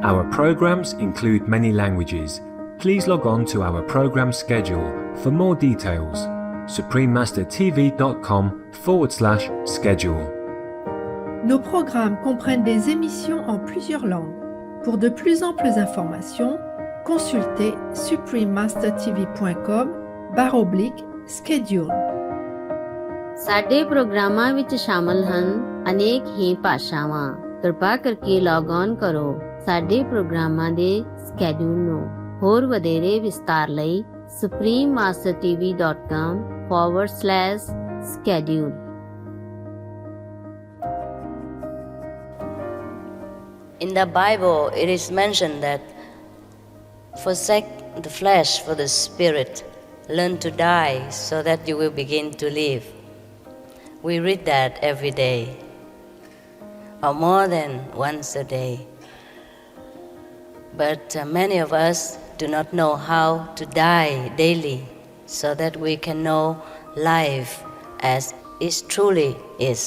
Our programs include many languages. Please log on to our program schedule for more details. suprememastertv.com/schedule. Nos programmes comprennent des émissions en plusieurs langues. Pour de plus amples informations, consultez suprememastertv.com/schedule. ਸਾਡੇ ਪ੍ਰੋਗਰਾਮਾਂ ਵਿੱਚ ਸ਼ਾਮਲ ਹਨ ਅਨੇਕ ਹੀ ਭਾਸ਼ਾਵਾਂ। ਕਿਰਪਾ ਕਰਕੇ log on ਕਰੋ ਸਾਡੇ ਪ੍ਰੋਗਰਾਮਾਂ ਦੇ ਸਕੇਡਿਊਲ ਨੂੰ। ਹੋਰ ਵਧੇਰੇ ਵਿਸਤਾਰ ਲਈ suprememastertv.com/schedule. In the Bible, it is mentioned that forsake the flesh for the spirit, learn to die so that you will begin to live. We read that every day, or more than once a day. But many of us do not know how to die daily so that we can know life as it truly is.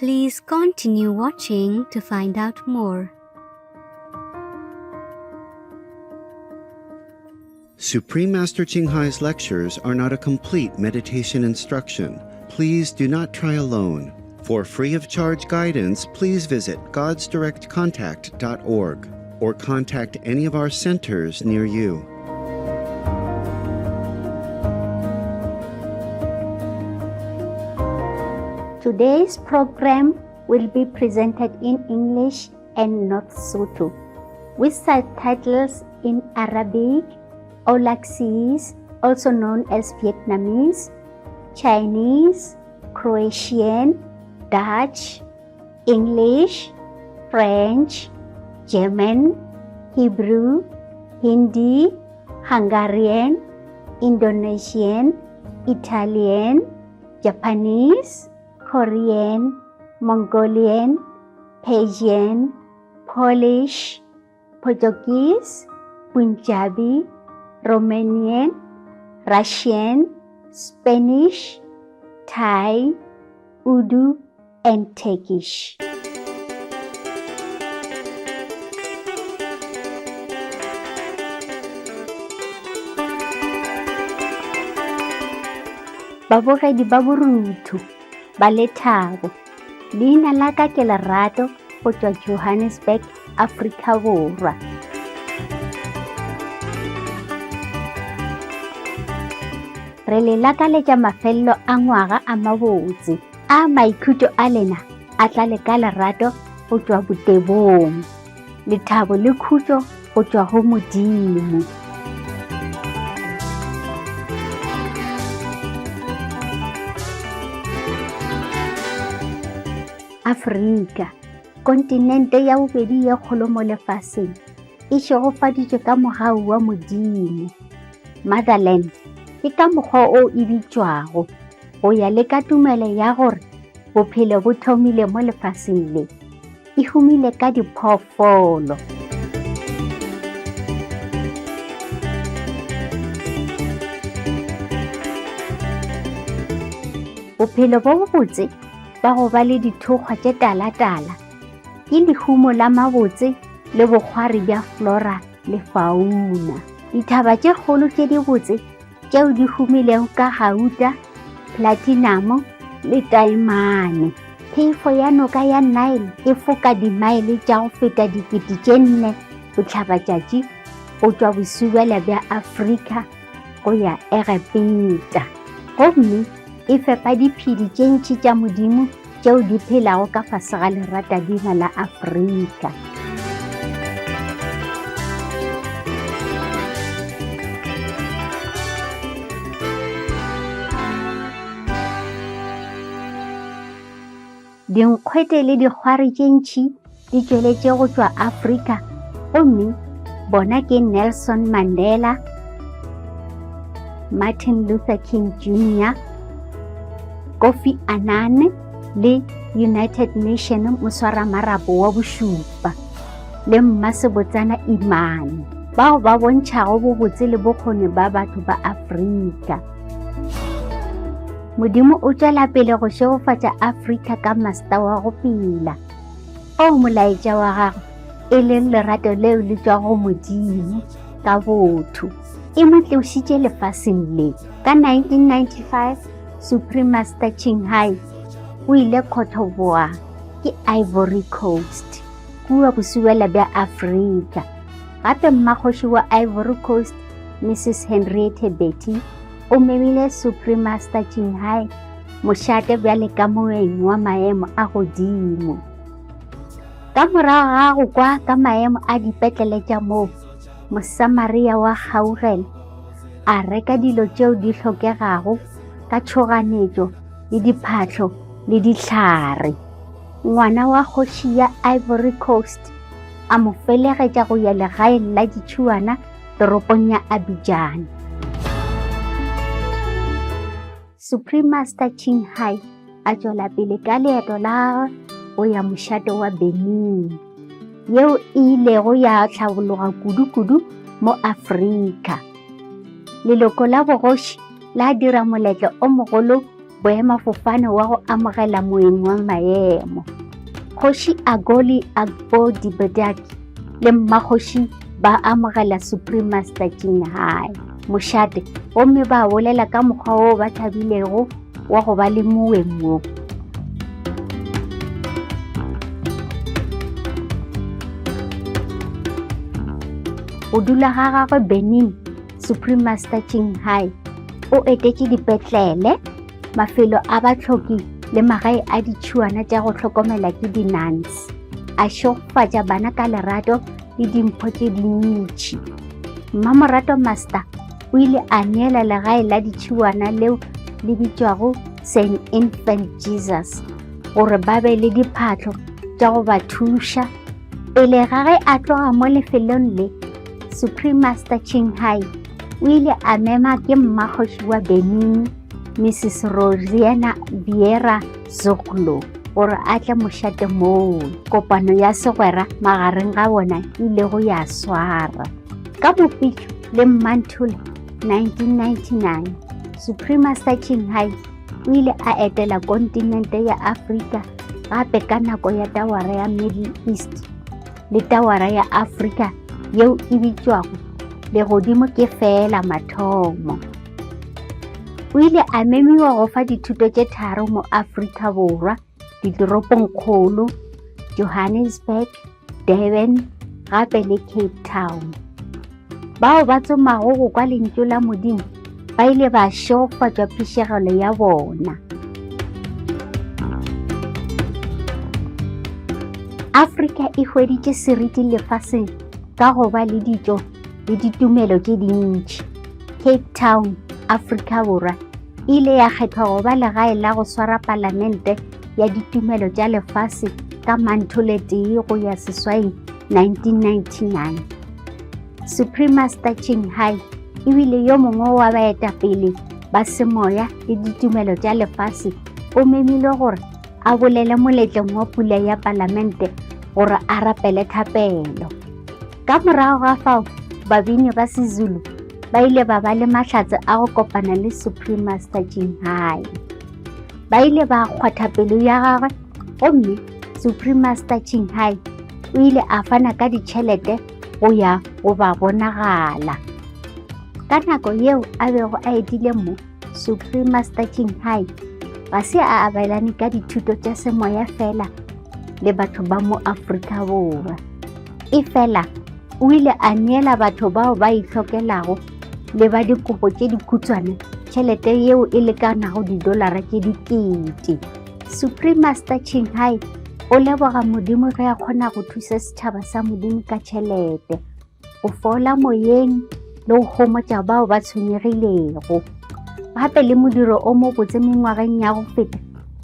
Please continue watching to find out more. Supreme Master Ching Hai's lectures are not a complete meditation instruction. Please do not try alone. For free of charge guidance, please visit godsdirectcontact.org or contact any of our centers near you. Today's program will be presented in English and North Sotho, with subtitles in Arabic, Aulacese, also known as Vietnamese, Chinese, Croatian, Dutch, English, French, German, Hebrew, Hindi, Hungarian, Indonesian, Italian, Japanese, Korean, Mongolian, Persian, Polish, Portuguese, Punjabi, Romanian, Russian, Spanish, Thai, Urdu, and Turkish. Babogedi ba borutho ba Lethabo. Leina la ka ke Lerato go tswa Johannesburg, Afrika Borwa. Re le lakaletša mafelelo a ngwaga a mabotse a maikutlo a lena a tla le ka lerato go tswa botebong, lethabo le khutlo go tswa go Modimo. Afrika, kontinente ya bobedi ye kgolo mo lefaseng, e šegofaditšwe ka mogau wa Modimo. Motherland ke ka mokgwa o e bitšwago go ya le ka tumelo ya gore bophelo bo thomile mo lefaseng le, e humile ka diphoofolo. Bophelo bo bobotse ba go ba le dithokgwa tše talatala ke lehumo la mabotse le bokgwari bja flora le fauna. Dithaba tše kgolo tše di botse tšeo di humilego ka gauta, platinum le taemane. Phefo ya noka ya Nile e foka dimaele tša go feta 4,000 botlhabatšatši go tšwa bosubela bja Afrika go ya Egepeta. Gomme e fepa diphedi tše ntši tša Modimo tšeo di phelago ka fase ga leratadima la Afrika. Dinkgwete le dikgwari tše ntši di tšweletše go tšwa Afrika, gomme bona ke Nelson Mandela, Martin Luther King Jr., Kofi Annan le United Nations moswaramarapo wa bošupa le mmasebotsana Imane, bao ba bontšhago bobotse le bokgoni ba batho ba Afrika. Modimo o tšwela pele go šegofatša Afrika ka masta wa go pela, o molaetša wa gagwe e leng lerato leo le tswa go Modimo ka botho. E mo tlositse lefaseng le. Ka 1995, Supreme Master Chinghai o ile kgothoboa ke Ivory Coast, kua bosuwela bja Afrika. Gape mmakgoši wa Ivory Coast, Mrs. Henriette Betty, o memile Supreme Master Chinghai mošate bjale ka moeng wa maemo a godimo. Ka morago ga go kwa ka maemo a dipetlele tša moo, Mosamaria wa Gaugela a reka dilo tšeo di hlokegago ka tšhoganetšo le diphatlo le dihlare. Ngwana wa kgoši ya Ivory Coast a mo felegetša go ya legaeng la ditšhuana toropong ya Abidjan. Supreme Master Chinghai a tšwela pele ka leeto la gagwe go ya mošate wa Benin, yeo e ilego ya tlhabologa kudu-kudu mo Afrika. Leloko la bogoši la dira moletlo o mogolo boemafofane wa go amogela moeng wa maemo. Kgoši Agoli Agbo Dibedaki le mmakgoši ba amogela Supreme Master Chinghai mošate, gomme ba bolela ka mokgwa o ba thabilego wa go ba le moeng mo. Go dula ga gagwe Benin, Supreme Master Chinghai o etetše dipetlele, mafelo a batlhoki le magae a ditšhuana tša go hlokomela ke di-nuns. A šogofatša bana ka lerato le dimpho tše dintšhi. Mmamorato Master o ile a neela legae la ditšhuana leo le bitšwago St. Infant Jesus gore ba be le diphatlo tša go ba thuša. Pele ga ge a tloga mo lefelong le, Supreme Master Chinghai o ile a mema ke mmakgoši wa Benin, Mrs. Rosiana Vieira Zoglo, gore a tle mošate moo. Kopano ya segwera magareng ga bona ile go ya swara. Ka Mopitlwe le Mmantule 1999, Supreme Master Chinghai o ile a etela kontinente ya Afrika gape ka nako ya tawara ya Middle East le tawara ya Afrika yeo e bitšwago legodimo ke fela mathomo. O ile a memiwa go fa dithuto tše tharo mo Afrika Borwa, ditoropong kgolo Johannesburg, Durban gape le Cape Town. Bao ba tsomago go kwa lentšu la Modimo ba ile ba šofatšwa phišegelo ya bona. Afrika e hweditše seriti lefaseng ka go ba le ditšo le ditumelo tše dintšhi. Cape Town, Afrika Borwa, ile ya kgethwa go ba legae la go swara palamente ya ditumelo tša lefase ka Mantole tee go ya seswai 1999. Supreme Master Chinghai e bile yo mongwe wa baetapele ba semoya le ditumelo tša lefase o memile gore a bolele moletlong wa pula ya palamente gore a rapele thapelo. Ka morago ga fao, babini ba Sezulu ba ile ba ba le mahlatse a go kopana le Supreme Master Chinghai. Ba ile ba kgwatha pelo ya gagwe, gomme Supreme Master Chinghai o ile a fana ka ditšhelete go ya go ba bonagala. Ka nako yeo a bego a etile mo, Supreme Master Chinghai ga se a abelane ka dithuto tša semoya fela le batho ba mo Afrika Borwa. E fela o ile a neela batho bao ba itlhokelago le ba dikopo tše dikhutshwane tšhelete yeo e lekanago $10 tše dikete. Supreme Master Chinghai o leboga Modimo ge a kgona go thusa setšhaba sa Modimo ka tšhelete, go fola moyeng le go gomotša bao ba tshwenyegilego. Gape le modiro o mo botse mengwageng ya go feta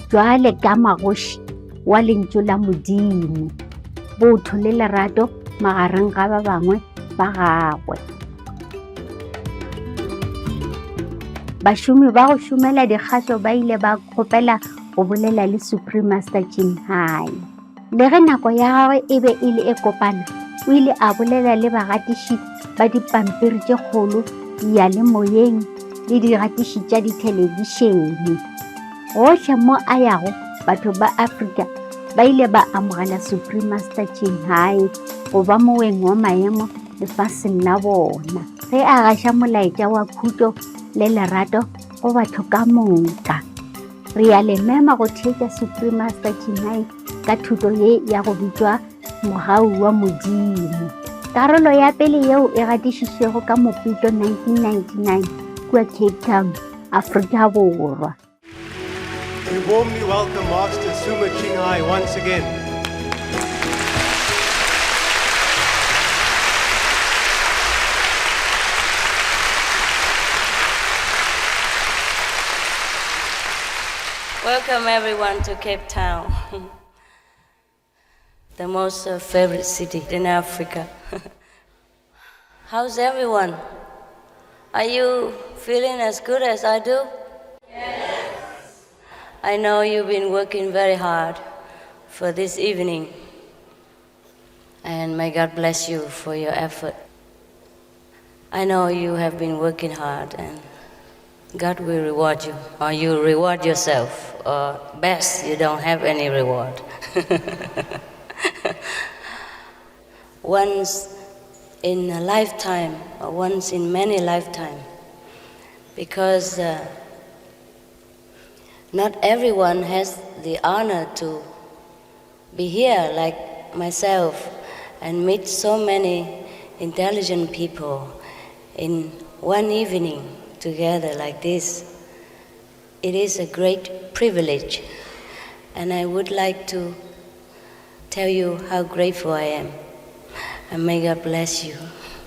jwale ka magoši wa lentšu la Modimo, botho le lerato magareng ga ba bangwe ba gagwe. Bašomi ba go šomela dikgašo ba ile ba kgopela go bolela le Supreme Master Chinghai. Le ge nako ya gagwe e be e le e kopana, o ile a bolela le bagatiši ba dipampiri tše kgolo, diyalemoyeng le digatiši tša dithelebishene. Gohle mo a yago, batho ba Afrika ba ile ba amogela Supreme Master Chinghai go ba moeng wa maemo lefatsheng la bona ge a gaša molaetša wa khutšo le lerato go batho ka moka. Re a le mema go theetša Supreme Master Chinhai ka thuto ye ya go bitšwa mogau wa Modimo. Karolo ya pele yeo e gatišišwego ka Mopitlo 1999 kua Cape Town, Afrika Borwa. We warmly welcome Master Suma Chinhai once again. Welcome everyone to Cape Town, the most favorite city in Africa. How's everyone? Are you feeling as good as I do? Yes. I know you've been working very hard for this evening, and may God bless you for your effort. I know you have been working hard, and God will reward you, or you reward yourself, or best, you don't have any reward. Once in a lifetime, or once in many lifetimes, because not everyone has the honor to be here like myself and meet so many intelligent people in one evening together like this. It is a great privilege, and I would like to tell you how grateful I am. And may God bless you,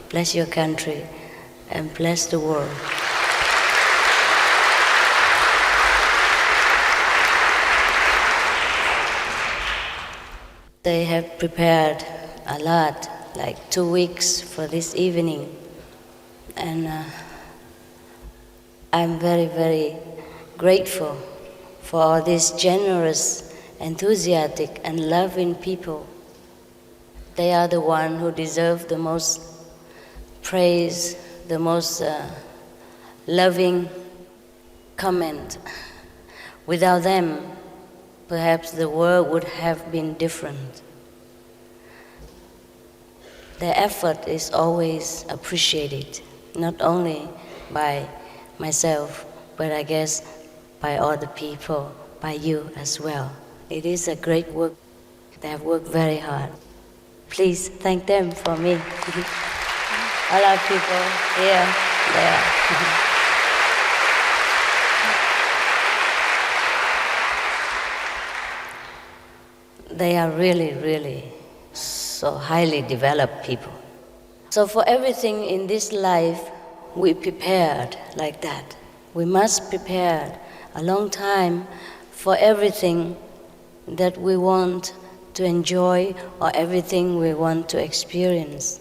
bless your country, and bless the world. They have prepared a lot, like 2 weeks for this evening, and I'm very, very grateful for all these generous, enthusiastic, and loving people. They are the ones who deserve the most praise, the most loving comment. Without them, perhaps the world would have been different. Their effort is always appreciated, not only by myself, but I guess by all the people, by you as well. It is a great work. They have worked very hard. Please thank them for me. A lot of people here, there. They are really, really so highly developed people. So for everything in this life, we prepared like that. We must prepare a long time for everything that we want to enjoy or everything we want to experience.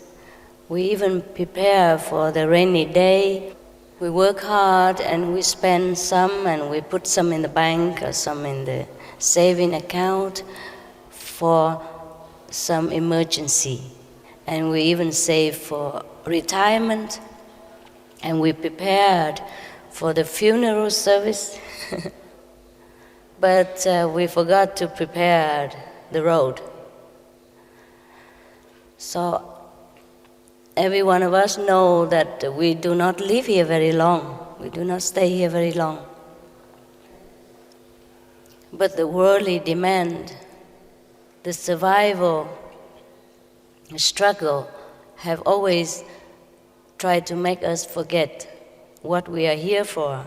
We even prepare for the rainy day. We work hard and we spend some, and we put some in the bank or some in the saving account for some emergency. And we even save for retirement, and we prepared for the funeral service. But we forgot to prepare the road. So every one of us know that we do not live here very long. We do not stay here very long. But the worldly demand, the survival struggle have always tried to make us forget what we are here for,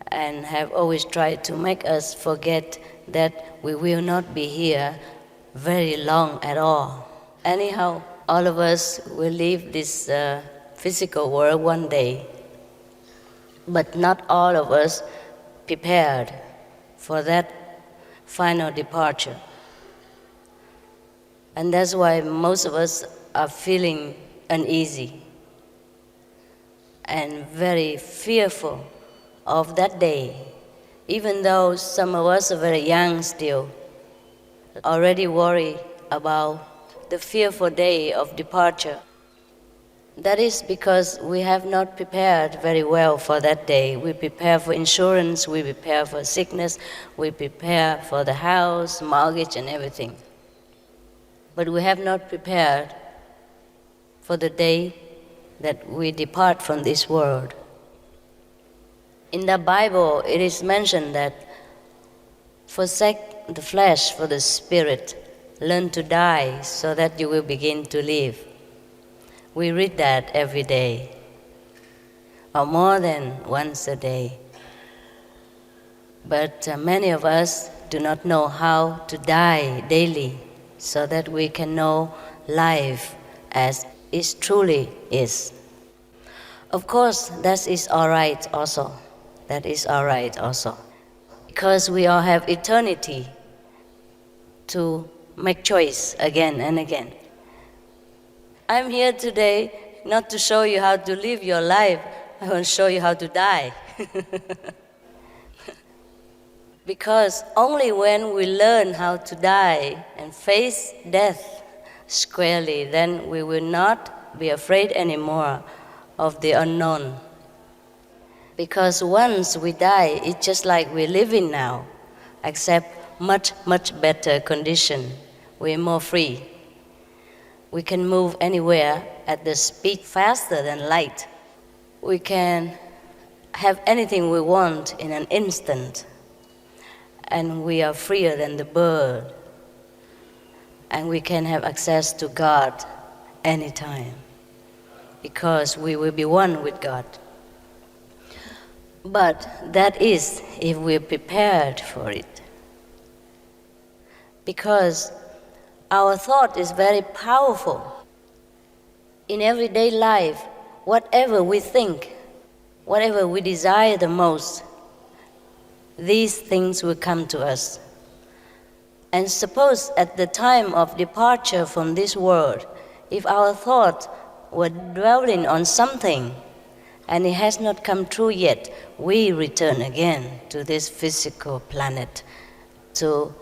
and have always tried to make us forget that we will not be here very long at all. Anyhow, all of us will leave this physical world one day, but not all of us prepared for that final departure. And that's why most of us are feeling uneasy and very fearful of that day, even though some of us are very young still, already worry about the fearful day of departure. That is because we have not prepared very well for that day. We prepare for insurance, we prepare for sickness, we prepare for the house, mortgage, and everything. But we have not prepared for the day that we depart from this world. In the Bible, it is mentioned that forsake the flesh for the spirit, learn to die so that you will begin to live. We read that every day, or more than once a day. But many of us do not know how to die daily so that we can know life as it truly is. Of course, that is all right also. That is all right also. Because we all have eternity to make choice again and again. I'm here today not to show you how to live your life. I want to show you how to die. Because only when we learn how to die and face death squarely, then we will not be afraid anymore of the unknown. Because once we die, it's just like we're living now, except much, much better condition. We're more free. We can move anywhere at the speed faster than light. We can have anything we want in an instant. And we are freer than the bird. And we can have access to God anytime, because we will be one with God. But that is if we're prepared for it. Because our thought is very powerful. In everyday life, whatever we think, whatever we desire the most, these things will come to us. And suppose at the time of departure from this world, if our thought were dwelling on something and it has not come true yet, we return again to this physical planet to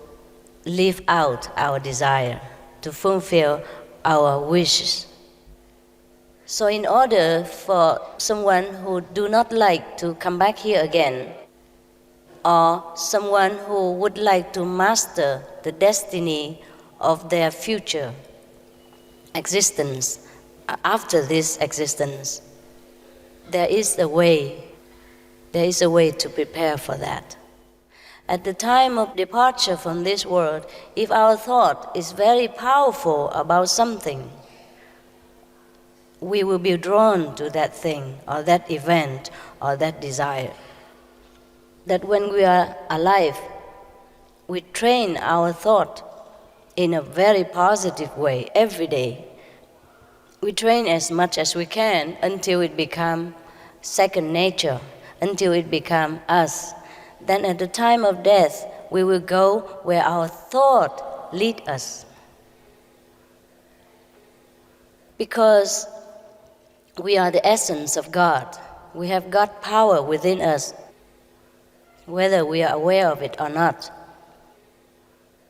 live out our desire, to fulfill our wishes. So in order for someone who do not like to come back here again, or someone who would like to master the destiny of their future existence after this existence, there is a way to prepare for that. At the time of departure from this world, if our thought is very powerful about something, we will be drawn to that thing or that event or that desire. That when we are alive, we train our thought in a very positive way every day. We train as much as we can until it becomes second nature, until it becomes us. Then at the time of death, we will go where our thought leads us. Because we are the essence of God. We have God power within us, whether we are aware of it or not.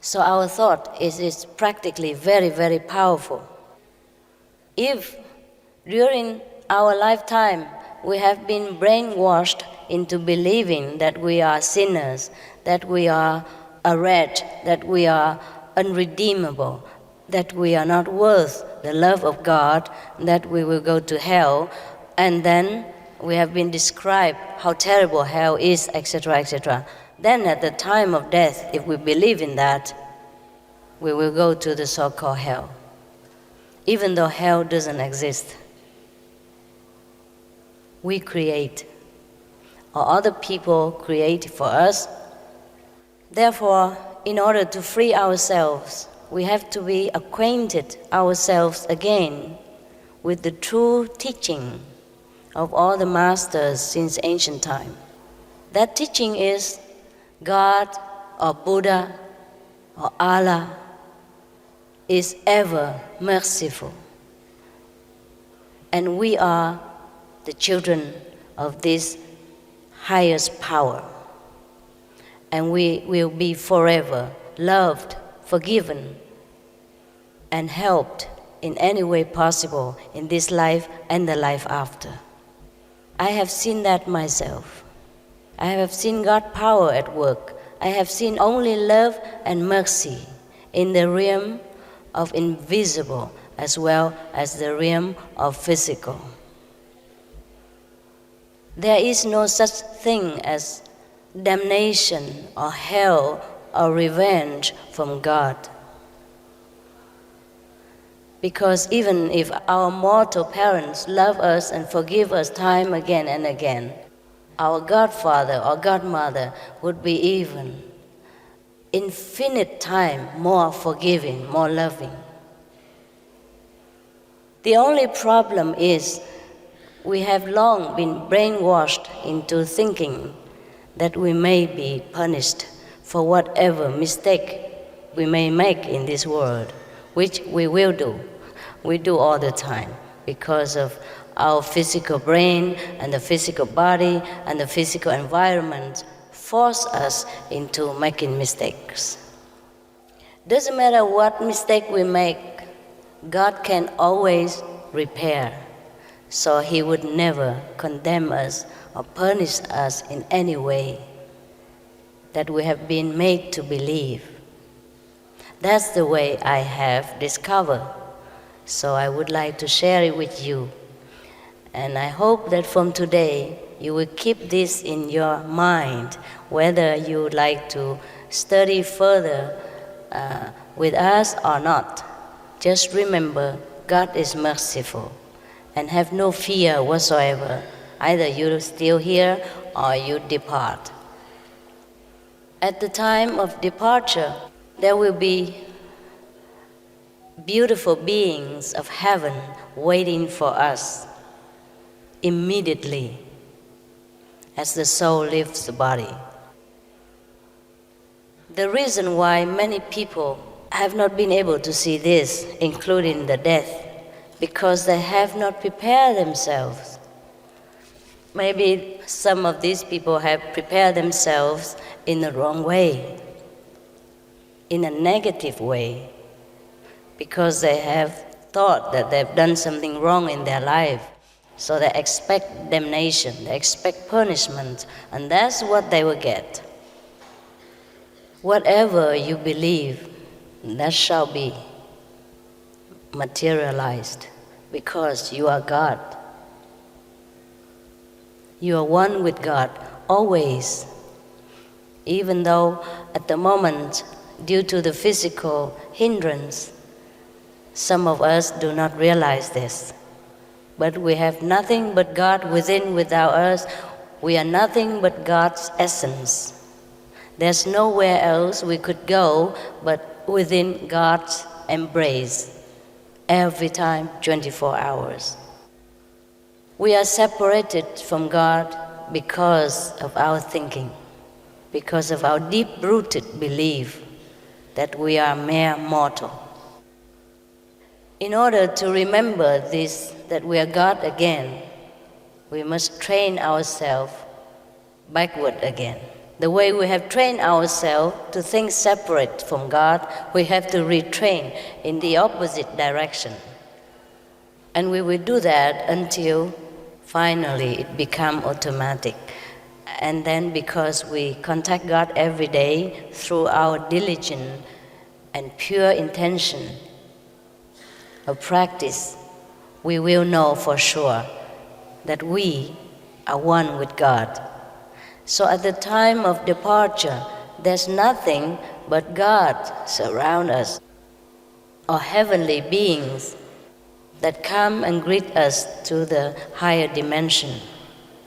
So our thought is practically very, very powerful. If during our lifetime we have been brainwashed into believing that we are sinners, that we are a wretch, that we are unredeemable, that we are not worth the love of God, that we will go to hell, and then we have been described how terrible hell is, etc., etc. Then at the time of death, if we believe in that, we will go to the so-called hell, even though hell doesn't exist. We create, or other people create for us. Therefore, in order to free ourselves, we have to be acquainted ourselves again with the true teaching of all the masters since ancient time. That teaching is God or Buddha or Allah is ever merciful. And we are the children of this highest power. And we will be forever loved, forgiven, and helped in any way possible in this life and the life after. I have seen that myself. I have seen God's power at work. I have seen only love and mercy in the realm of invisible as well as the realm of physical. There is no such thing as damnation or hell or revenge from God. Because even if our mortal parents love us and forgive us time again and again, our godfather or godmother would be even infinite time more forgiving, more loving. The only problem is we have long been brainwashed into thinking that we may be punished for whatever mistake we may make in this world, which we will do. We do all the time because of our physical brain and the physical body and the physical environment force us into making mistakes. Doesn't matter what mistake we make, God can always repair. So He would never condemn us or punish us in any way that we have been made to believe. That's the way I have discovered. So I would like to share it with you. And I hope that from today you will keep this in your mind, whether you would like to study further with us or not. Just remember, God is merciful. And have no fear whatsoever. Either you're still here or you depart. At the time of departure, there will be beautiful beings of heaven waiting for us immediately as the soul leaves the body. The reason why many people have not been able to see this, including the death, because they have not prepared themselves. Maybe some of these people have prepared themselves in the wrong way, in a negative way, because they have thought that they've done something wrong in their life. So they expect damnation, they expect punishment, and that's what they will get. Whatever you believe, that shall be materialized, because you are God. You are one with God always, even though at the moment, due to the physical hindrance, some of us do not realize this. But we have nothing but God within, without us. We are nothing but God's essence. There's nowhere else we could go but within God's embrace. Every time, 24 hours. We are separated from God because of our thinking, because of our deep-rooted belief that we are mere mortal. In order to remember this, that we are God again, we must train ourselves backward again. The way we have trained ourselves to think separate from God, we have to retrain in the opposite direction. And we will do that until finally it becomes automatic. And then because we contact God every day through our diligent and pure intention of practice, we will know for sure that we are one with God. So at the time of departure, there's nothing but God surround us, or heavenly beings that come and greet us to the higher dimension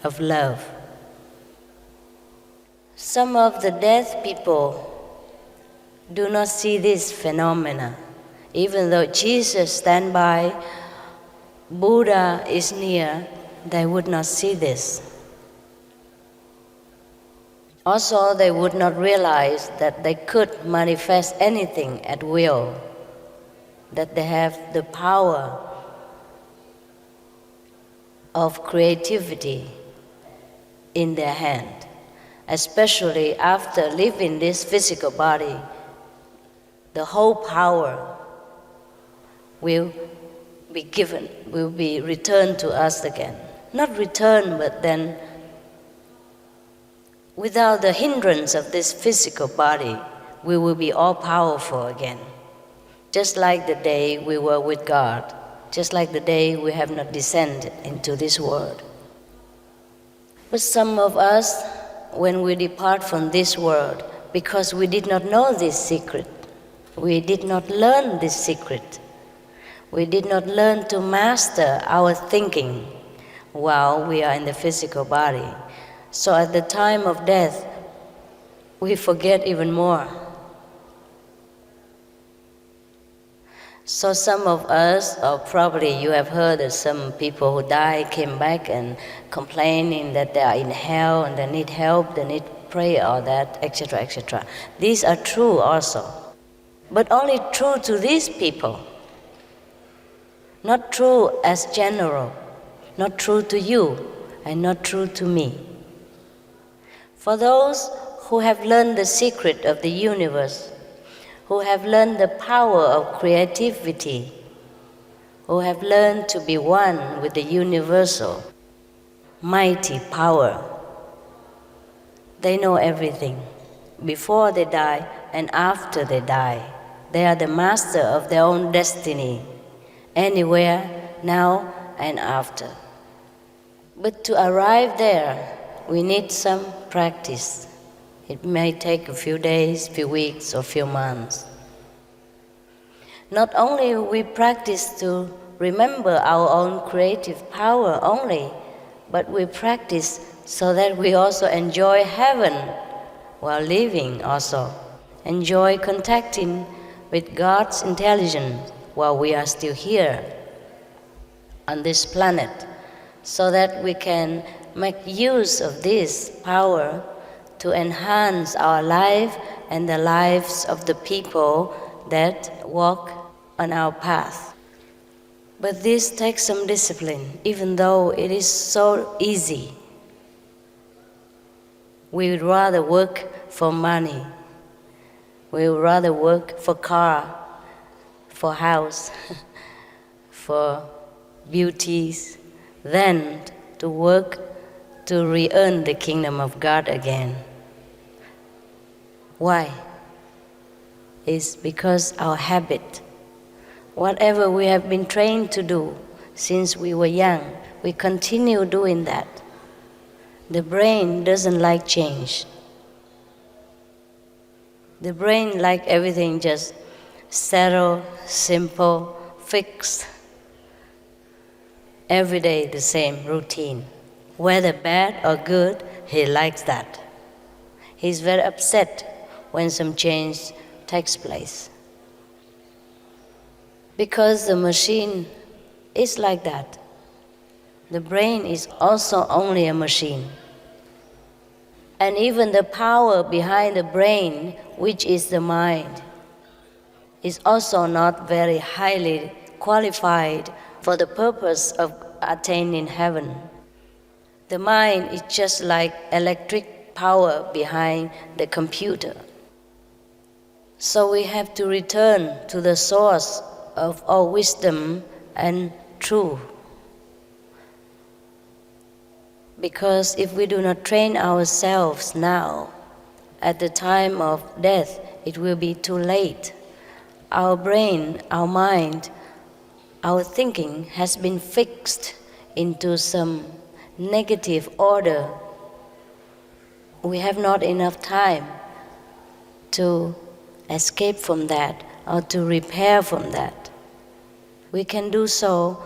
of love. Some of the deaf people do not see this phenomena. Even though Jesus stands by, Buddha is near, they would not see this. Also, they would not realize that they could manifest anything at will, that they have the power of creativity in their hand, especially after leaving this physical body. The whole power will be given, will be returned to us again. Not returned, but then without the hindrance of this physical body, we will be all powerful again. just like the day we were with God, just like the day we have not descended into this world. But some of us, when we depart from this world, because we did not know this secret, we did not learn this secret, we did not learn to master our thinking while we are in the physical body. So at the time of death, we forget even more. So some of us, or probably you have heard that some people who died came back and complaining that they are in hell and they need help, they need prayer or that, etc., etc. These are true also, but only true to these people, not true as general, not true to you, and not true to me. For those who have learned the secret of the universe, who have learned the power of creativity, who have learned to be one with the universal, mighty power, they know everything, before they die and after they die. They are the master of their own destiny, anywhere, now and after. But to arrive there, we need some practice. It may take a few days, few weeks, or few months. Not only we practice to remember our own creative power only, but we practice so that we also enjoy heaven while living also. Enjoy contacting with God's intelligence while we are still here on this planet, so that we can make use of this power to enhance our life and the lives of the people that walk on our path. But this takes some discipline, even though it is so easy. We would rather work for money. We would rather work for car, for house, for beauties, than to work to re-earn the kingdom of God again. Why? It's because our habit, whatever we have been trained to do since we were young, we continue doing that. The brain doesn't like change. The brain likes everything just settled, simple, fixed. Every day the same routine. Whether bad or good, he likes that. He's very upset when some change takes place. Because the machine is like that. The brain is also only a machine. And even the power behind the brain, which is the mind, is also not very highly qualified for the purpose of attaining heaven. The mind is just like electric power behind the computer. So we have to return to the source of all wisdom and truth. Because if we do not train ourselves now, at the time of death, it will be too late. Our brain, our mind, our thinking has been fixed into some negative order. We have not enough time to escape from that or to repair from that. We can do so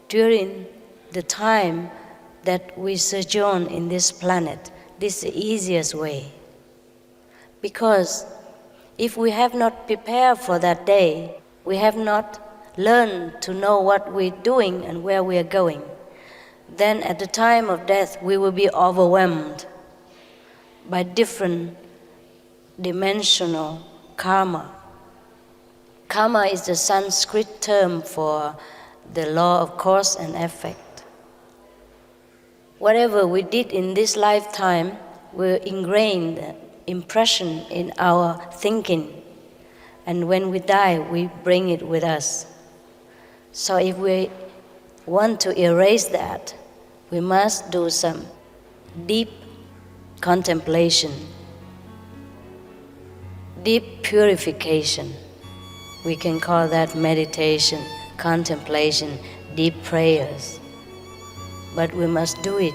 during the time that we sojourn in this planet. This is the easiest way. Because if we have not prepared for that day, we have not learned to know what we're doing and where we are going, then at the time of death we will be overwhelmed by different dimensional karma. Karma is the Sanskrit term for the law of cause and effect. Whatever we did in this lifetime will ingrain impression in our thinking, and when we die, we bring it with us. So if we want to erase that, we must do some deep contemplation, deep purification. We can call that meditation, contemplation, deep prayers. But we must do it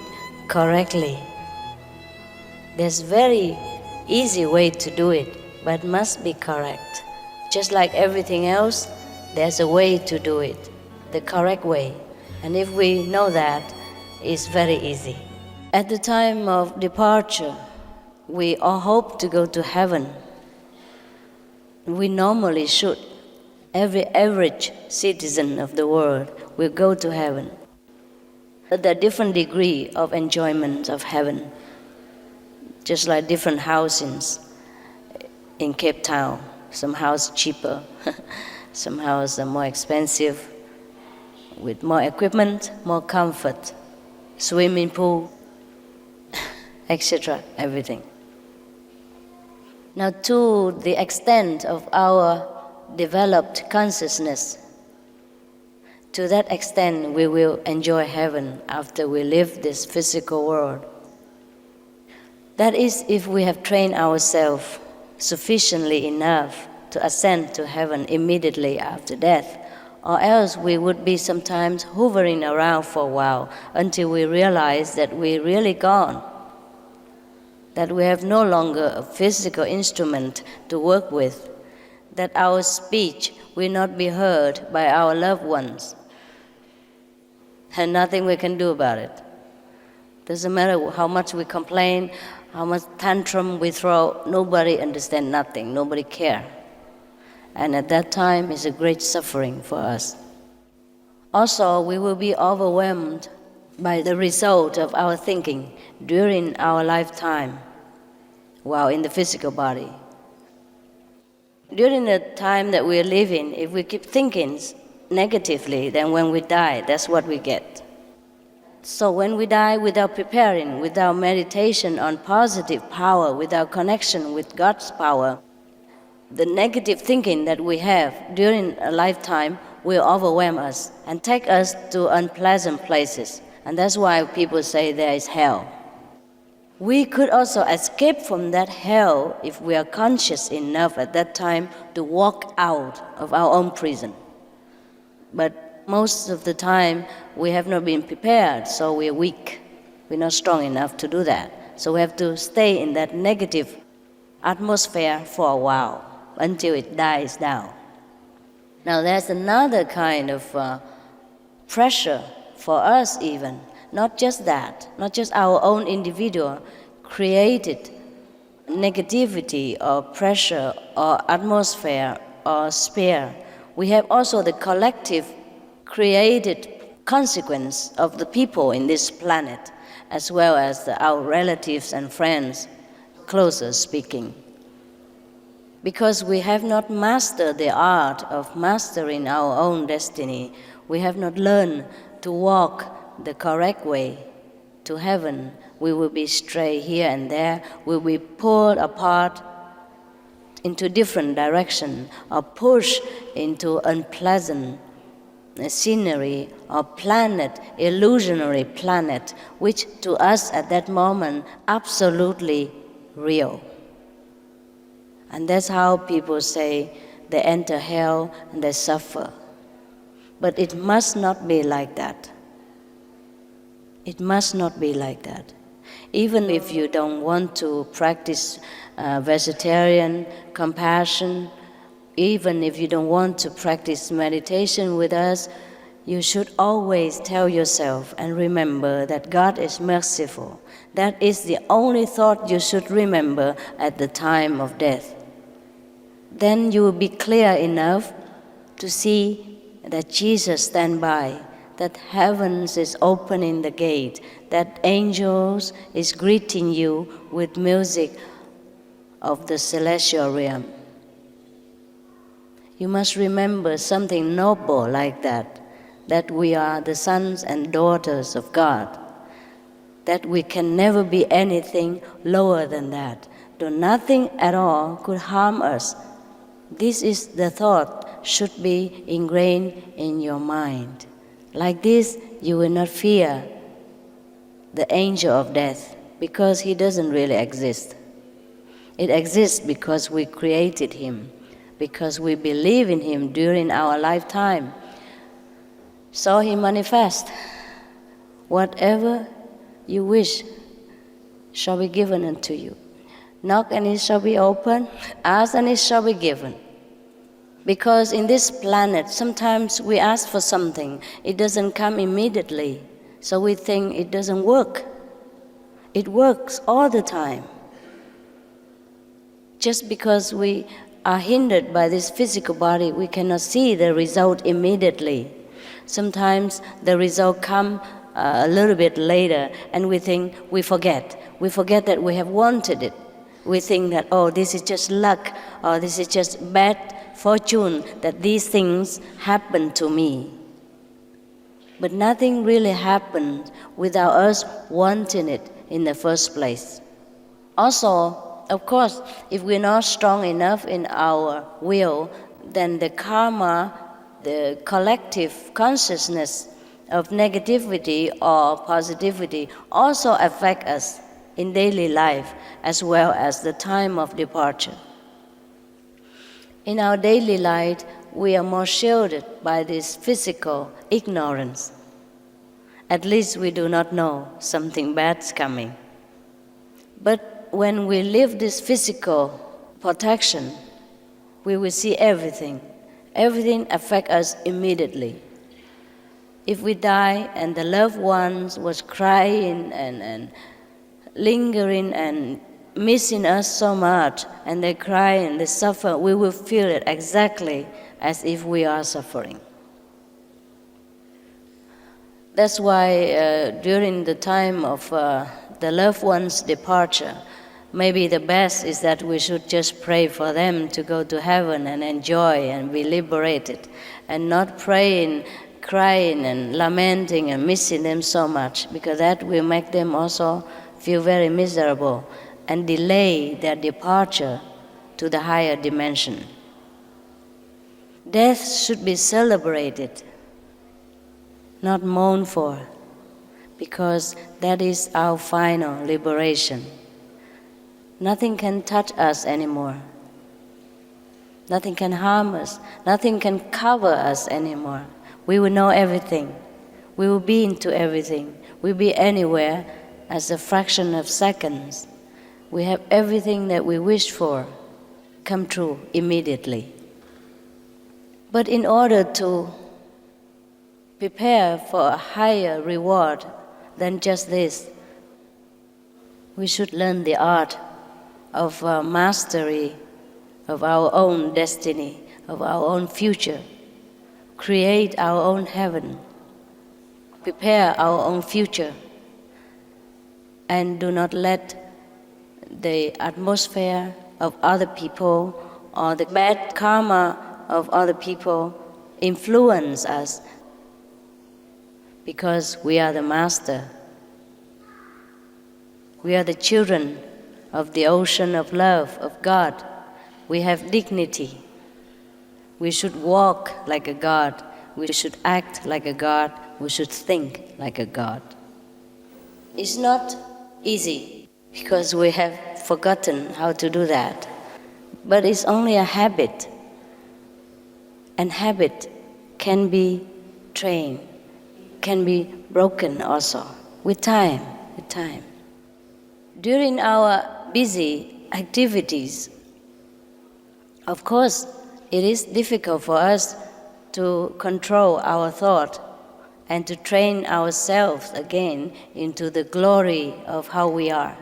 correctly. There's very easy way to do it, but must be correct. Just like everything else, there's a way to do it, the correct way. And if we know that, it's very easy. At the time of departure, we all hope to go to heaven. We normally should. Every average citizen of the world will go to heaven. But there are different degree of enjoyment of heaven, just like different housings in Cape Town. Some house cheaper, some house are more expensive, with more equipment, more comfort, swimming pool, etc., everything. Now, to the extent of our developed consciousness, to that extent we will enjoy heaven after we leave this physical world. That is, if we have trained ourselves sufficiently enough to ascend to heaven immediately after death, or else we would be sometimes hovering around for a while until we realize that we're really gone, that we have no longer a physical instrument to work with, that our speech will not be heard by our loved ones, and nothing we can do about it. Doesn't matter how much we complain, how much tantrum we throw, nobody understands nothing, nobody cares. And at that time, it's a great suffering for us. Also, we will be overwhelmed by the result of our thinking during our lifetime while in the physical body. During the time that we're living, if we keep thinking negatively, then when we die, that's what we get. So when we die without preparing, without meditation on positive power, without connection with God's power, the negative thinking that we have during a lifetime will overwhelm us and take us to unpleasant places. And that's why people say there is hell. We could also escape from that hell if we are conscious enough at that time to walk out of our own prison. But most of the time, we have not been prepared, so we're weak. We're not strong enough to do that. So we have to stay in that negative atmosphere for a while until it dies down. Now there's another kind of pressure for us even, not just that, not just our own individual created negativity or pressure or atmosphere or sphere. We have also the collective created consequence of the people in this planet, as well as our relatives and friends, closer speaking. Because we have not mastered the art of mastering our own destiny, we have not learned to walk the correct way to heaven. We will be stray here and there, we will be pulled apart into different directions, or pushed into unpleasant scenery or planet, illusionary planet, which to us at that moment absolutely real. And that's how people say they enter hell and they suffer. But it must not be like that. It must not be like that. Even if you don't want to practice vegetarian compassion, even if you don't want to practice meditation with us, you should always tell yourself and remember that God is merciful. That is the only thought you should remember at the time of death. Then you will be clear enough to see that Jesus stands by, that heavens is opening the gate, that angels is greeting you with music of the celestial realm. You must remember something noble like that we are the sons and daughters of God, that we can never be anything lower than that, though nothing at all could harm us. This is the thought should be ingrained in your mind. Like this, you will not fear the angel of death, because he doesn't really exist. It exists because we created him, because we believe in Him during our lifetime. So He manifests. Whatever you wish shall be given unto you. Knock and it shall be opened. Ask and it shall be given. Because in this planet, sometimes we ask for something, it doesn't come immediately, so we think it doesn't work. It works all the time. Just because we are hindered by this physical body, we cannot see the result immediately. Sometimes the result comes a little bit later, and we think we forget. We forget that we have wanted it. We think that, oh, this is just luck, or this is just bad fortune that these things happen to me. But nothing really happens without us wanting it in the first place. Also, of course, if we're not strong enough in our will, then the karma, the collective consciousness of negativity or positivity also affect us in daily life as well as the time of departure. In our daily life, we are more shielded by this physical ignorance. At least we do not know something bad's coming. But when we live this physical protection, we will see everything. Everything affects us immediately. If we die and the loved ones was crying and lingering and missing us so much, and they cry and they suffer, we will feel it exactly as if we are suffering. That's why during the time of the loved one's departure, maybe the best is that we should just pray for them to go to heaven and enjoy and be liberated, and not praying, crying and lamenting and missing them so much, because that will make them also feel very miserable and delay their departure to the higher dimension. Death should be celebrated, not mourned for, because that is our final liberation. Nothing can touch us anymore. Nothing can harm us. Nothing can cover us anymore. We will know everything. We will be into everything. We'll be anywhere as a fraction of seconds. We have everything that we wish for come true immediately. But in order to prepare for a higher reward than just this, we should learn the art of mastery of our own destiny, of our own future, create our own heaven, prepare our own future, and do not let the atmosphere of other people or the bad karma of other people influence us, because we are the master. We are the children of the ocean of love of God. We have dignity. We should walk like a God. We should act like a God. We should think like a God. It's not easy because we have forgotten how to do that. But it's only a habit. And habit can be trained, can be broken also with time. During our busy activities, of course, it is difficult for us to control our thought and to train ourselves again into the glory of how we are.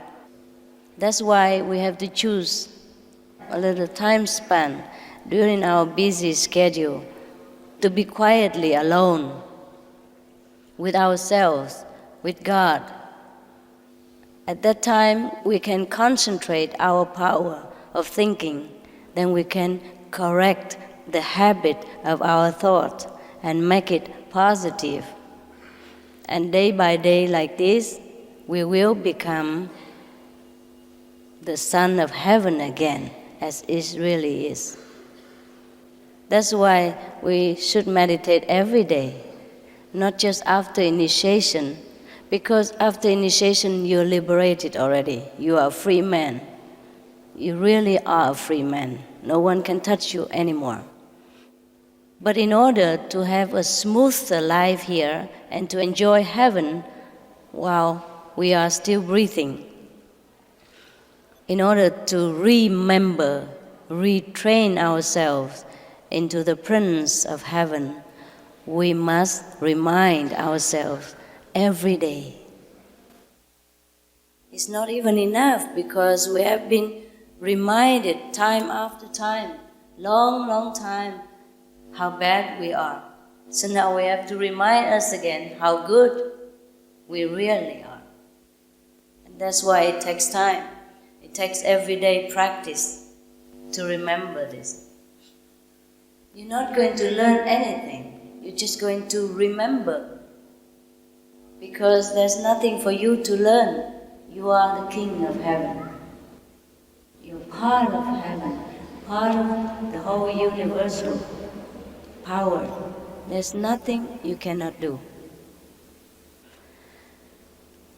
That's why we have to choose a little time span during our busy schedule to be quietly alone with ourselves, with God. At that time, we can concentrate our power of thinking. Then we can correct the habit of our thought and make it positive. And day by day like this, we will become the son of heaven again, as it really is. That's why we should meditate every day, not just after initiation, because after initiation you're liberated already. You are a free man. You really are a free man. No one can touch you anymore. But in order to have a smoother life here and to enjoy heaven while we are still breathing, in order to remember, retrain ourselves into the Prince of Heaven, we must remind ourselves every day. It's not even enough because we have been reminded time after time, long time, how bad we are. So now we have to remind us again how good we really are. And that's why it takes time. It takes everyday practice to remember this. You're not going to learn anything. You're just going to remember. Because there's nothing for you to learn. You are the King of Heaven. You're part of heaven, part of the whole universal power. There's nothing you cannot do.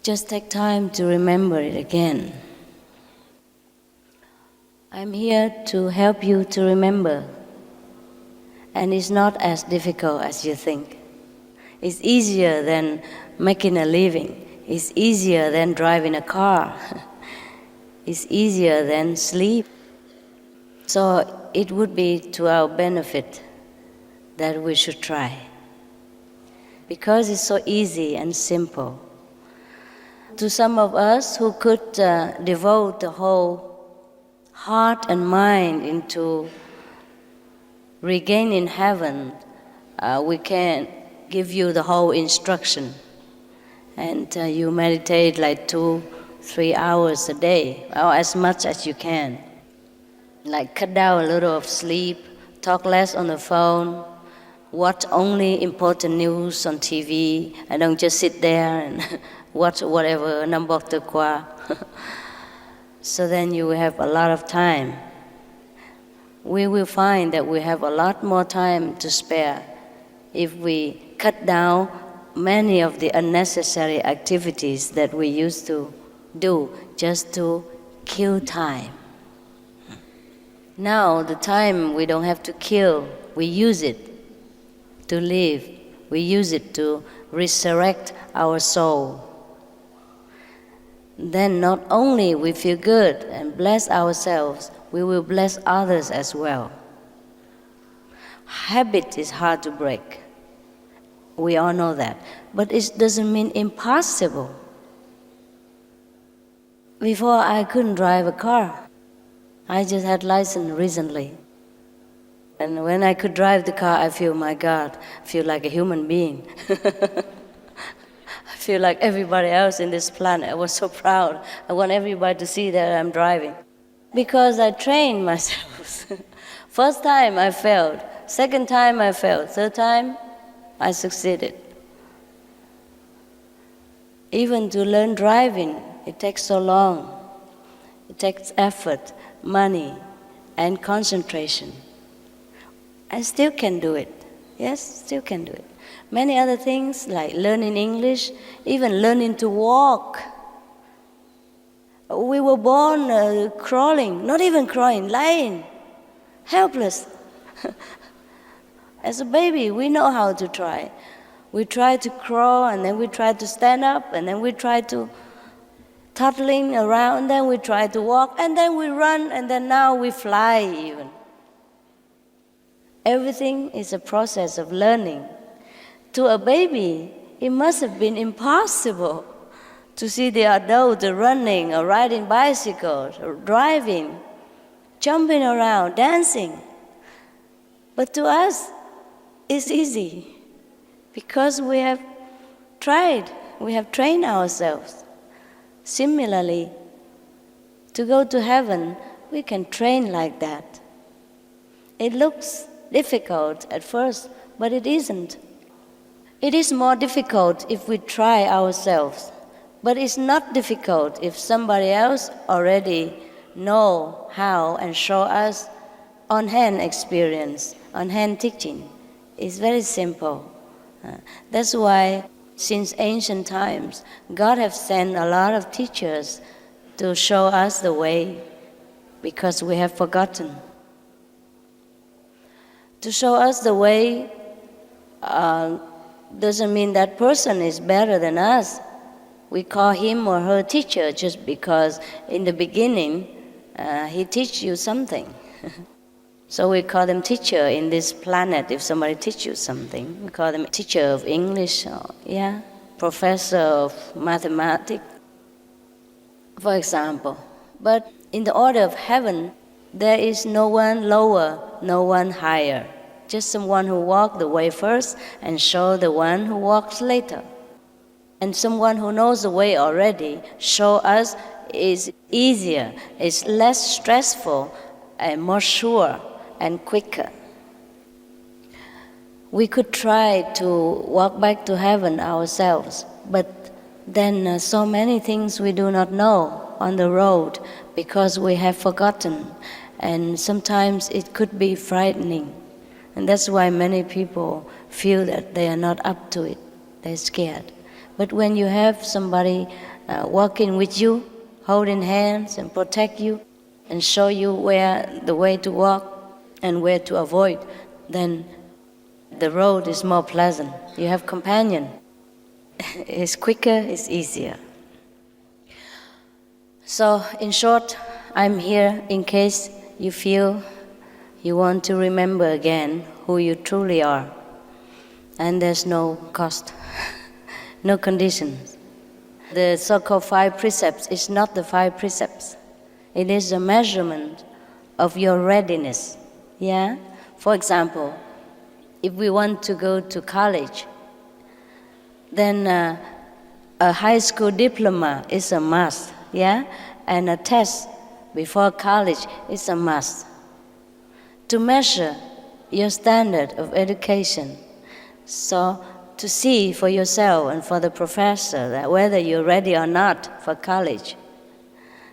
Just take time to remember it again. I'm here to help you to remember. And it's not as difficult as you think. It's easier than making a living. It's easier than driving a car. It's easier than sleep. So it would be to our benefit that we should try. Because it's so easy and simple. To some of us who could devote the whole heart and mind into regaining heaven, we can give you the whole instruction. And you meditate like 2-3 hours a day, or as much as you can. Like cut down a little of sleep, talk less on the phone, watch only important news on TV, and don't just sit there and watch whatever, n'importe quoi. So then you will have a lot of time. We will find that we have a lot more time to spare if we cut down many of the unnecessary activities that we used to do just to kill time. Now the time we don't have to kill, we use it to live. We use it to resurrect our soul. Then not only we feel good and bless ourselves, we will bless others as well. Habit is hard to break. We all know that. But it doesn't mean impossible. Before I couldn't drive a car. I just had license recently. And when I could drive the car, I feel, my God, I feel like a human being. I feel like everybody else in this planet. I was so proud. I want everybody to see that I'm driving. Because I trained myself. First time I failed. Second time I failed. Third time I succeeded. Even to learn driving, it takes so long. It takes effort, money, and concentration. I still can do it. Yes, still can do it. Many other things like learning English, even learning to walk. We were born crawling, not even crawling, lying, helpless. As a baby, we know how to try. We try to crawl, and then we try to stand up, and then we try to toddling around, then we try to walk, and then we run, and then now we fly even. Everything is a process of learning. To a baby, it must have been impossible to see the adult running or riding bicycles or driving, jumping around, dancing. But to us, it's easy because we have tried, we have trained ourselves. Similarly, to go to heaven, we can train like that. It looks difficult at first, but it isn't. It is more difficult if we try ourselves, but it's not difficult if somebody else already know how and show us on-hand experience, on-hand teaching. It's very simple. That's why since ancient times, God has sent a lot of teachers to show us the way because we have forgotten. To show us the way doesn't mean that person is better than us. We call him or her teacher just because in the beginning he teach you something. So we call them teacher in this planet. If somebody teach you something, we call them teacher of English, or, professor of mathematics, for example. But in the order of heaven, there is no one lower, no one higher. Just someone who walked the way first and show the one who walks later. And someone who knows the way already show us is easier, is less stressful, and more sure and quicker. We could try to walk back to heaven ourselves, but then so many things we do not know on the road because we have forgotten, and sometimes it could be frightening. And that's why many people feel that they are not up to it, they're scared. But when you have somebody walking with you, holding hands and protect you and show you where the way to walk and where to avoid, then the road is more pleasant. You have companion. It's quicker, it's easier. So in short, I'm here in case you feel you want to remember again who you truly are. And there's no cost, no conditions. The so-called 5 precepts is not the 5 precepts. It is a measurement of your readiness. Yeah? For example, if we want to go to college, then a high school diploma is a must. Yeah? And a test before college is a must. To measure your standard of education, so to see for yourself and for the professor that whether you're ready or not for college.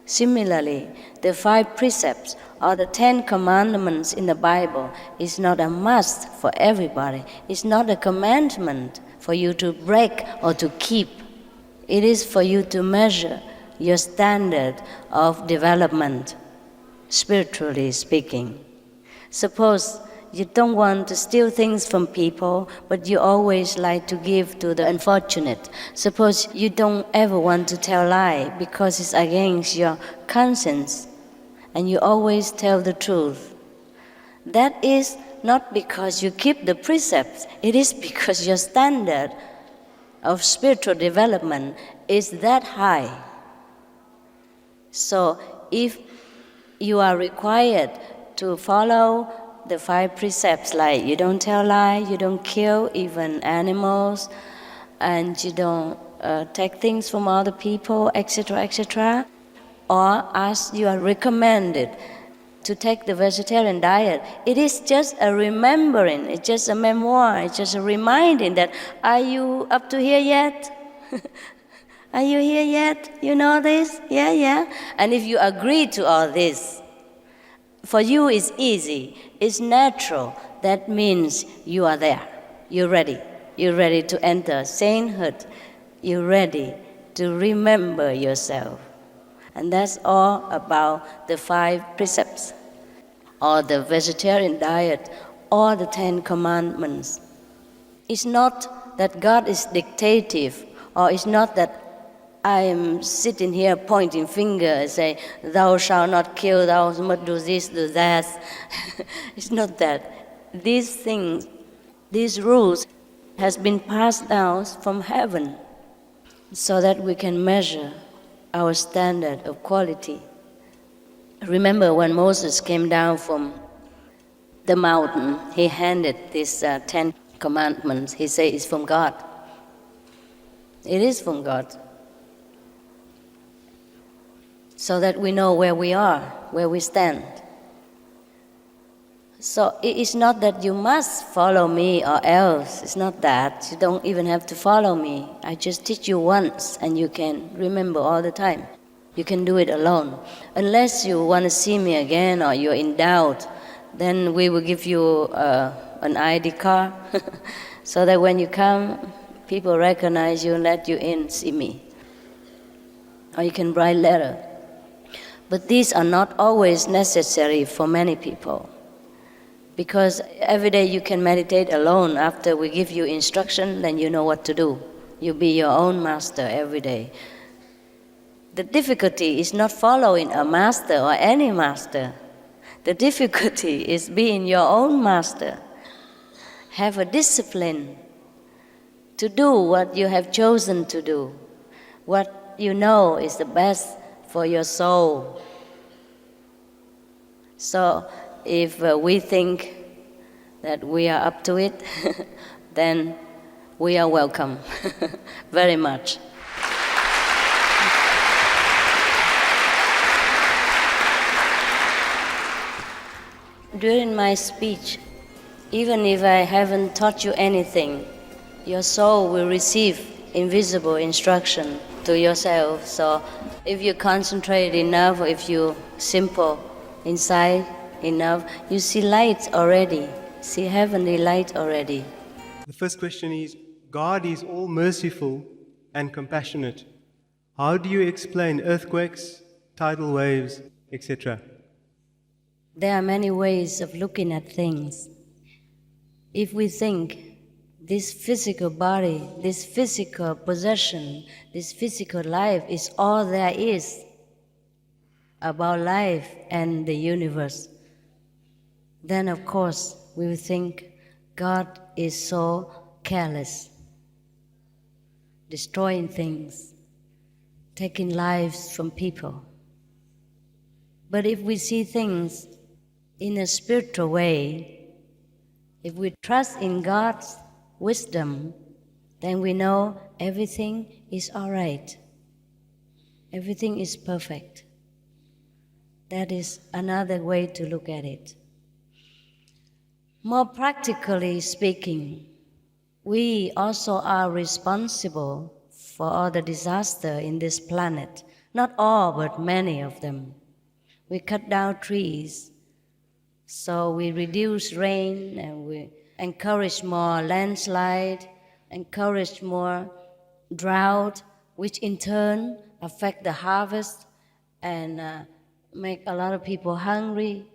Similarly, the 5 precepts or the 10 commandments in the Bible is not a must for everybody. It's not a commandment for you to break or to keep. It is for you to measure your standard of development, spiritually speaking. Suppose you don't want to steal things from people, but you always like to give to the unfortunate. Suppose you don't ever want to tell lie because it's against your conscience, and you always tell the truth. That is not because you keep the precepts, it is because your standard of spiritual development is that high. So if you are required to follow the 5 precepts, like you don't tell lies, you don't kill even animals, and you don't take things from other people, etc., etc., or as you are recommended to take the vegetarian diet, it is just a remembering, it's just a memoir, it's just a reminding that, are you up to here yet? Are you here yet? You know this? Yeah. And if you agree to all this, for you it's easy, it's natural. That means you are there. You're ready. You're ready to enter sainthood. You're ready to remember yourself. And that's all about the 5 precepts, or the vegetarian diet, or the 10 commandments. It's not that God is dictative, or it's not that I am sitting here pointing finger and say, thou shalt not kill, thou must do this, do that. It's not that. These things, these rules has been passed down from heaven so that we can measure our standard of quality. Remember when Moses came down from the mountain, he handed these 10 commandments. He said it's from God. It is from God. So that we know where we are, where we stand. So it is not that you must follow me or else. It's not that. You don't even have to follow me. I just teach you once and you can remember all the time. You can do it alone. Unless you want to see me again or you're in doubt, then we will give you an ID card so that when you come, people recognize you and let you in, see me. Or you can write letter. But these are not always necessary for many people. Because every day you can meditate alone. After we give you instruction, then you know what to do. You be your own master every day. The difficulty is not following a master or any master. The difficulty is being your own master. Have a discipline to do what you have chosen to do, what you know is the best for your soul. So if we think that we are up to it, then we are welcome very much. During my speech, even if I haven't taught you anything, your soul will receive invisible instruction to yourself. So if you concentrate enough, if you simple inside enough, you see light already, see heavenly light already. The first question is, God is all merciful and compassionate. How do you explain earthquakes, tidal waves, etc.? There are many ways of looking at things. If we think this physical body, this physical possession, this physical life is all there is about life and the universe, then of course we will think God is so careless, destroying things, taking lives from people. But if we see things in a spiritual way, if we trust in God's wisdom, then we know everything is all right. Everything is perfect. That is another way to look at it. More practically speaking, we also are responsible for all the disaster in this planet. Not all, but many of them. We cut down trees, so we reduce rain and we encourage more landslide, encourage more drought, which in turn affect the harvest and make a lot of people hungry.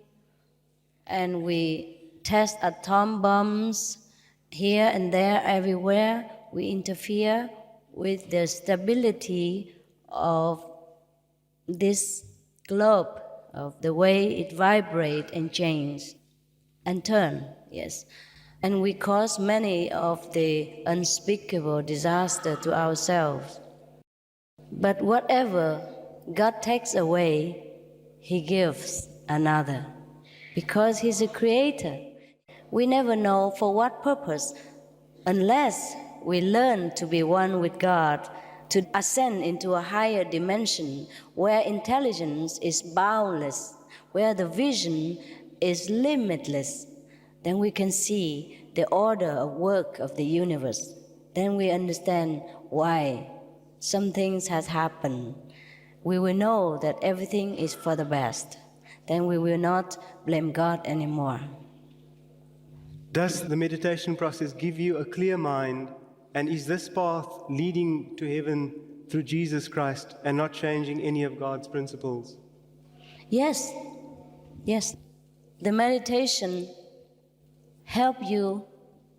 And we test atom bombs here and there, everywhere. We interfere with the stability of this globe, of the way it vibrates and changes and turn, yes. And we cause many of the unspeakable disaster to ourselves. But whatever God takes away, He gives another. Because He's a creator. We never know for what purpose unless we learn to be one with God, to ascend into a higher dimension where intelligence is boundless, where the vision is limitless. Then we can see the order of work of the universe. Then we understand why some things has happened. We will know that everything is for the best. Then we will not blame God anymore. Does the meditation process give you a clear mind, and is this path leading to heaven through Jesus Christ and not changing any of God's principles? Yes, yes. The meditation help you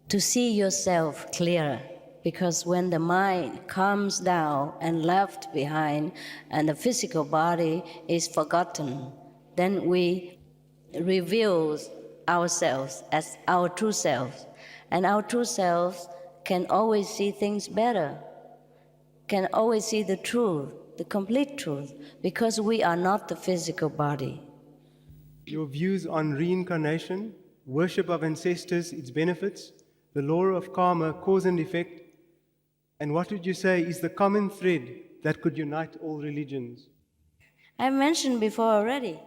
to see yourself clearer, because when the mind calms down and left behind and the physical body is forgotten, then we reveal ourselves as our true selves. And our true selves can always see things better, can always see the truth, the complete truth, because we are not the physical body. Your views on reincarnation, worship of ancestors, its benefits, the law of karma, cause and effect, and what would you say is the common thread that could unite all religions? I mentioned before already,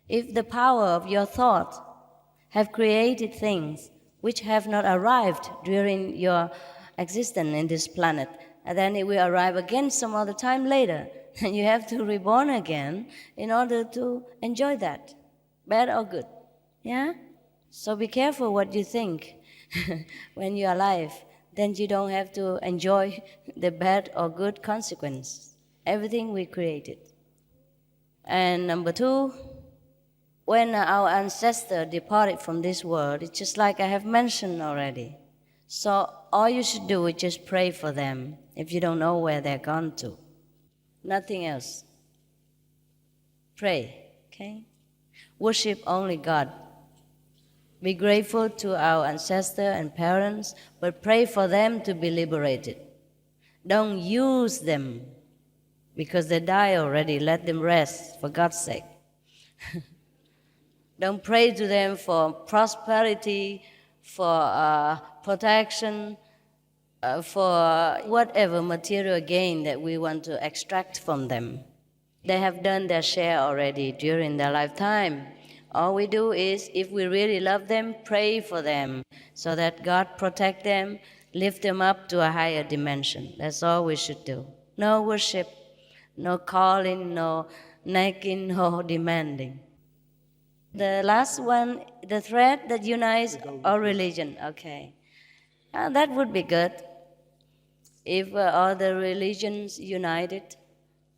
if the power of your thought have created things which have not arrived during your existence in this planet, and then it will arrive again some other time later, and you have to reborn again in order to enjoy that, bad or good. Yeah? So be careful what you think when you're alive. Then you don't have to enjoy the bad or good consequences. Everything we created. And number two, when our ancestor departed from this world, it's just like I have mentioned already. So all you should do is just pray for them if you don't know where they're gone to. Nothing else. Pray, okay? Worship only God. Be grateful to our ancestors and parents, but pray for them to be liberated. Don't use them because they die already. Let them rest, for God's sake. Don't pray to them for prosperity, for protection, for whatever material gain that we want to extract from them. They have done their share already during their lifetime. All we do is, if we really love them, pray for them so that God protect them, lift them up to a higher dimension. That's all we should do. No worship, no calling, no nagging, no demanding. The last one, the thread that unites all religion. Okay. That would be good if all the religions united.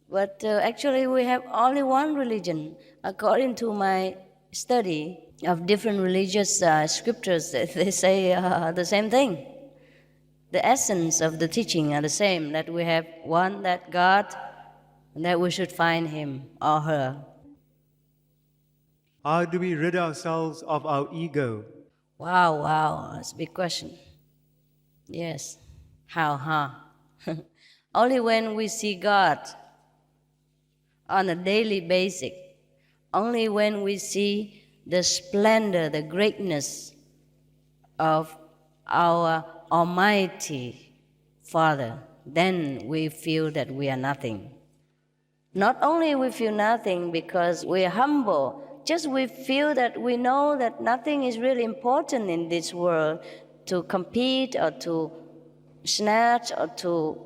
But actually we have only one religion. According to my study of different religious scriptures, they say the same thing. The essence of the teaching are the same, that we have one, that God, and that we should find him or her. How do we rid ourselves of our ego? Wow, that's a big question. Yes. How, huh? Only when we see God on a daily basis, only when we see the splendor, the greatness of our Almighty Father, then we feel that we are nothing. Not only we feel nothing because we are humble, just we feel that we know that nothing is really important in this world to compete or to snatch or to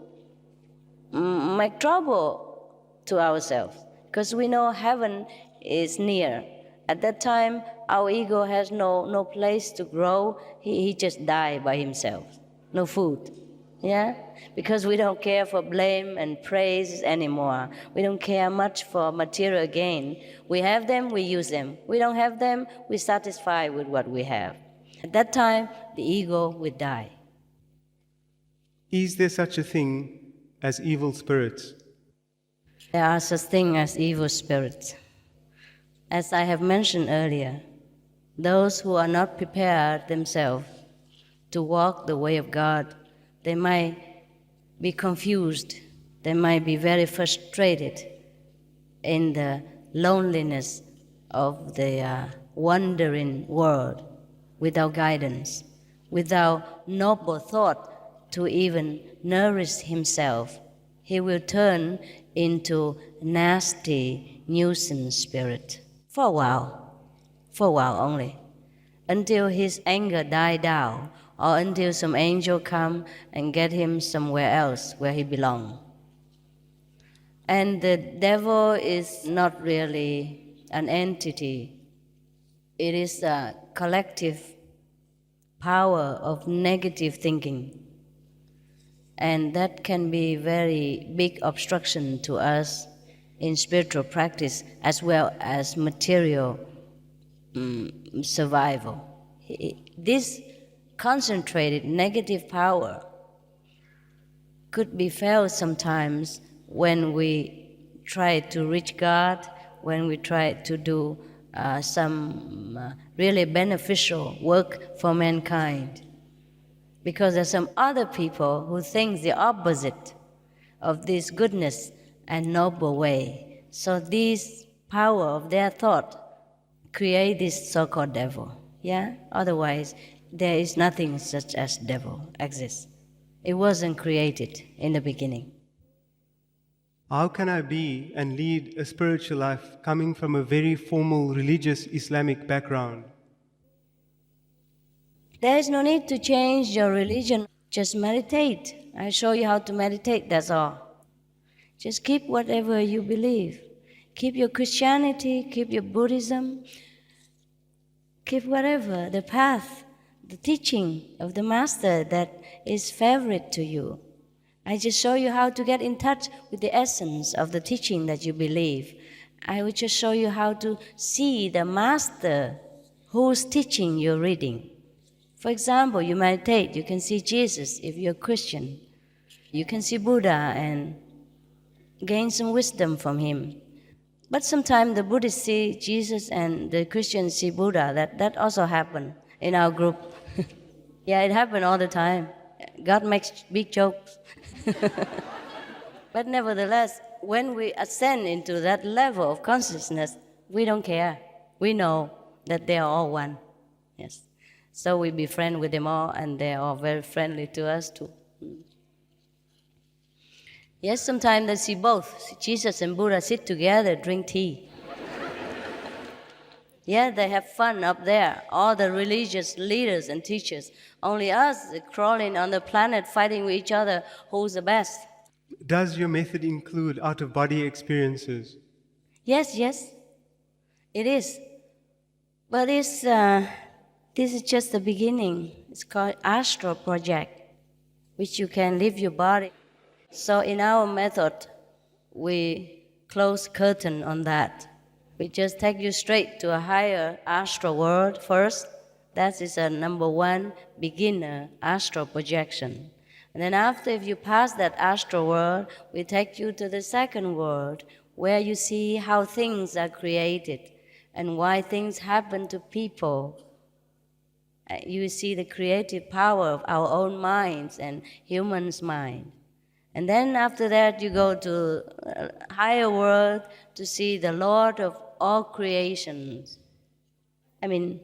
make trouble to ourselves, because we know heaven is near. At that time, our ego has no place to grow. He just died by himself. No food. Yeah? Because we don't care for blame and praise anymore. We don't care much for material gain. We have them, we use them. We don't have them, we're satisfied with what we have. At that time, the ego will die. Is there such a thing as evil spirits? There are such things as evil spirits. As I have mentioned earlier, those who are not prepared themselves to walk the way of God, they might be confused, they might be very frustrated in the loneliness of the wandering world without guidance, without noble thought to even nourish himself. He will turn into nasty nuisance spirit for a while only, until his anger die down, or until some angel come and get him somewhere else where he belongs. And the devil is not really an entity. It is a collective power of negative thinking. And that can be very big obstruction to us in spiritual practice as well as material survival. This concentrated negative power could be felt sometimes when we try to reach God, when we try to do some really beneficial work for mankind. Because there's some other people who think the opposite of this goodness and noble way. So this power of their thought create this so-called devil. Yeah? Otherwise, there is nothing such as devil exists. It wasn't created in the beginning. How can I be and lead a spiritual life coming from a very formal religious Islamic background? There is no need to change your religion. Just meditate. I show you how to meditate, that's all. Just keep whatever you believe. Keep your Christianity, keep your Buddhism, keep whatever, the path, the teaching of the Master that is favorite to you. I just show you how to get in touch with the essence of the teaching that you believe. I will just show you how to see the master who's teaching your reading. For example, you meditate, you can see Jesus if you're Christian. You can see Buddha and gain some wisdom from him. But sometimes the Buddhists see Jesus and the Christians see Buddha. That also happened in our group. Yeah, it happened all the time. God makes big jokes. But nevertheless, when we ascend into that level of consciousness, we don't care. We know that they are all one. Yes. So we befriend with them all, and they are all very friendly to us too. Yes, sometimes they see both. Jesus and Buddha sit together, drink tea. Yeah, they have fun up there, all the religious leaders and teachers. Only us crawling on the planet fighting with each other, who's the best? Does your method include out-of-body experiences? Yes, it is. But this is just the beginning. It's called Astral Project, which you can leave your body. So in our method, we close curtain on that. We just take you straight to a higher astral world first. That is a number one beginner astral projection. And then after, if you pass that astral world, we take you to the second world, where you see how things are created and why things happen to people. You see the creative power of our own minds and humans' mind. And then after that, you go to a higher world to see the Lord of all creations. I mean,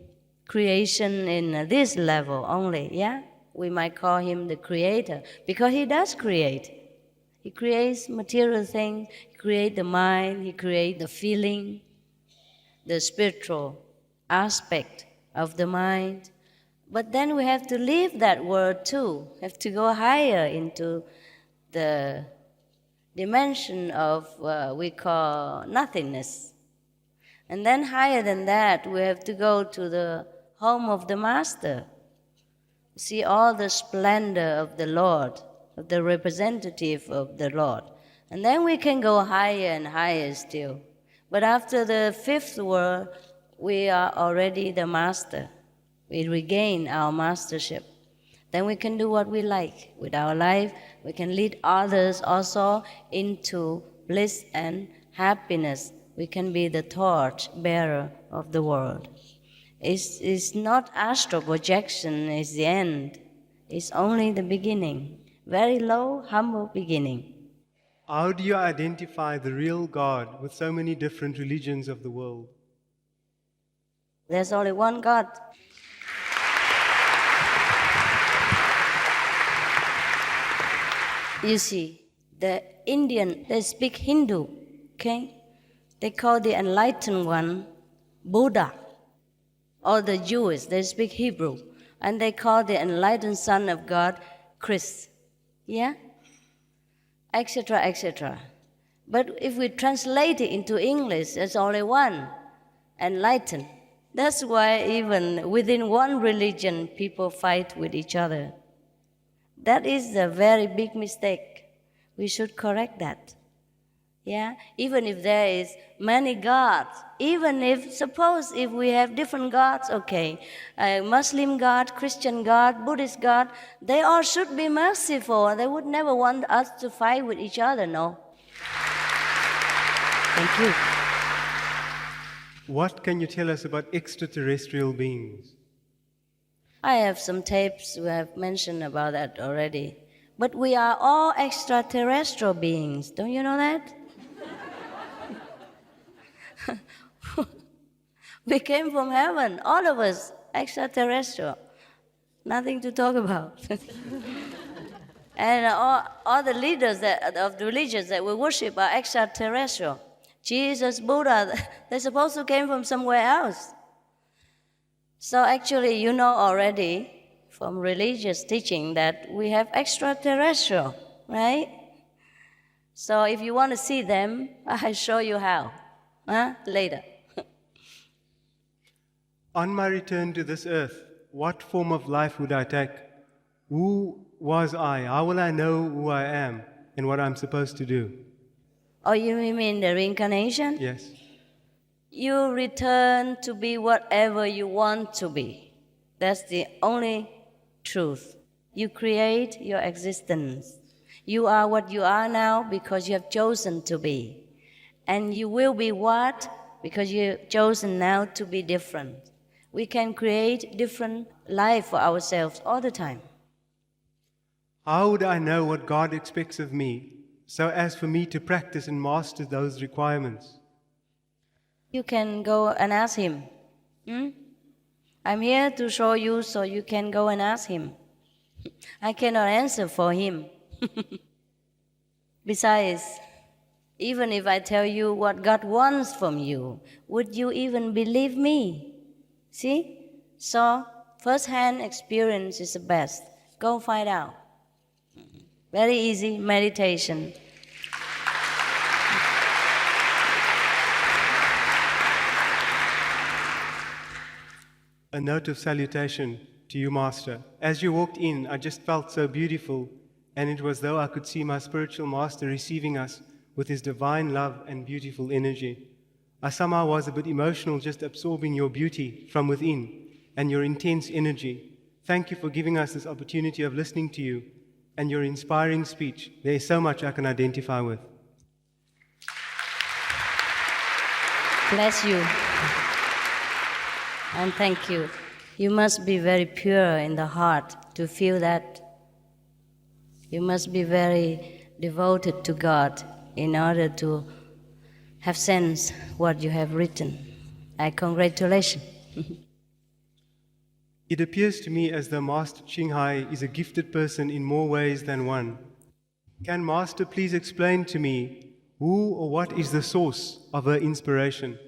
creation in this level only, yeah? We might call him the creator, because he does create. He creates material things, he creates the mind, he creates the feeling, the spiritual aspect of the mind. But then we have to leave that world too, have to go higher into the dimension of we call nothingness. And then higher than that, we have to go to the home of the Master, see all the splendor of the Lord, of the representative of the Lord. And then we can go higher and higher still. But after the fifth world, we are already the Master. We regain our mastership. Then we can do what we like with our life. We can lead others also into bliss and happiness. We can be the torch bearer of the world. It's not astral projection is the end. It's only the beginning. Very low, humble beginning. How do you identify the real God with so many different religions of the world? There's only one God. You see, the Indian, they speak Hindu, okay? They call the enlightened one Buddha. Or the Jews, they speak Hebrew. And they call the enlightened Son of God Christ. Yeah? Etc., etc. But if we translate it into English, there's only one, enlightened. That's why even within one religion, people fight with each other. That is a very big mistake. We should correct that. Yeah? Even if there is many gods, even if, suppose if we have different gods, okay, Muslim God, Christian God, Buddhist God, they all should be merciful. They would never want us to fight with each other, no. Thank you. What can you tell us about extraterrestrial beings? I have some tapes we have mentioned about that already. But we are all extraterrestrial beings. Don't you know that? We came from heaven, all of us, extraterrestrial. Nothing to talk about. And all the leaders of the religions that we worship are extraterrestrial. Jesus, Buddha, they're supposed to came from somewhere else. So actually, you know already from religious teaching that we have extraterrestrial, right? So if you want to see them, I'll show you how, later. On my return to this earth, what form of life would I take? Who was I? How will I know who I am and what I'm supposed to do? Oh, you mean the reincarnation? Yes. you return to be whatever you want to be. That's the only truth. You create your existence. You are what you are now because you have chosen to be. And you will be what? Because you've chosen now to be different. We can create different life for ourselves all the time. How would I know what God expects of me so as for me to practice and master those requirements? You can go and ask Him. I'm here to show you so you can go and ask Him. I cannot answer for Him. Besides, even if I tell you what God wants from you, would you even believe me? See? So, first-hand experience is the best. Go find out. Very easy meditation. A note of salutation to you, Master. As you walked in, I just felt so beautiful, and it was as though I could see my spiritual Master receiving us with his divine love and beautiful energy. I somehow was a bit emotional just absorbing your beauty from within and your intense energy. Thank you for giving us this opportunity of listening to you and your inspiring speech. There is so much I can identify with. Bless you. And thank you. You must be very pure in the heart to feel that. You must be very devoted to God in order to have sense what you have written. I congratulate you. It appears to me as though Master Qinghai is a gifted person in more ways than one. Can Master please explain to me who or what is the source of her inspiration?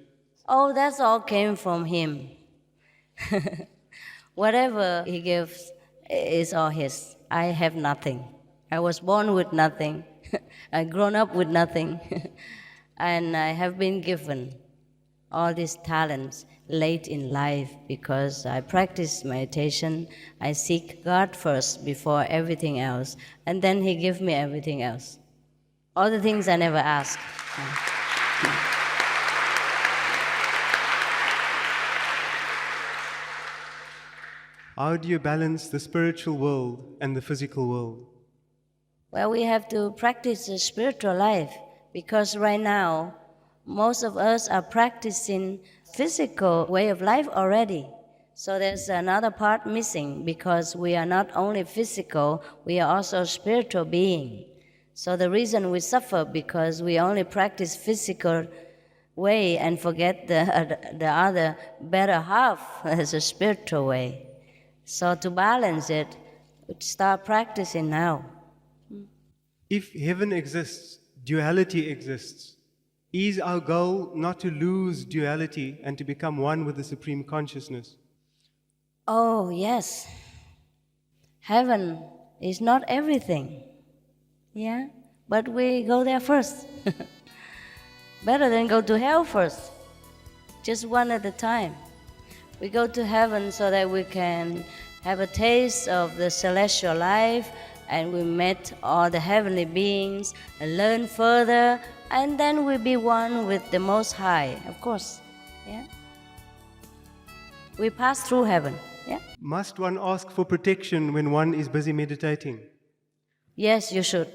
Oh, that's all came from him. Whatever he gives is all his. I have nothing. I was born with nothing. I grown up with nothing. And I have been given all these talents late in life because I practice meditation. I seek God first before everything else. And then he gives me everything else. All the things I never asked. How do you balance the spiritual world and the physical world? Well, we have to practice the spiritual life because right now, most of us are practicing physical way of life already. So there's another part missing because we are not only physical, we are also spiritual being. So the reason we suffer because we only practice physical way and forget the other better half as a spiritual way. So to balance it, we start practicing now. If heaven exists, duality exists. Is our goal not to lose duality and to become one with the Supreme Consciousness? Oh, yes. Heaven is not everything. Yeah? But we go there first. Better than go to hell first. Just one at a time. We go to heaven so that we can have a taste of the celestial life, and we met all the heavenly beings and learn further, and then we be one with the Most High, of course. Yeah? We pass through heaven. Yeah? Must one ask for protection when one is busy meditating? Yes, you should.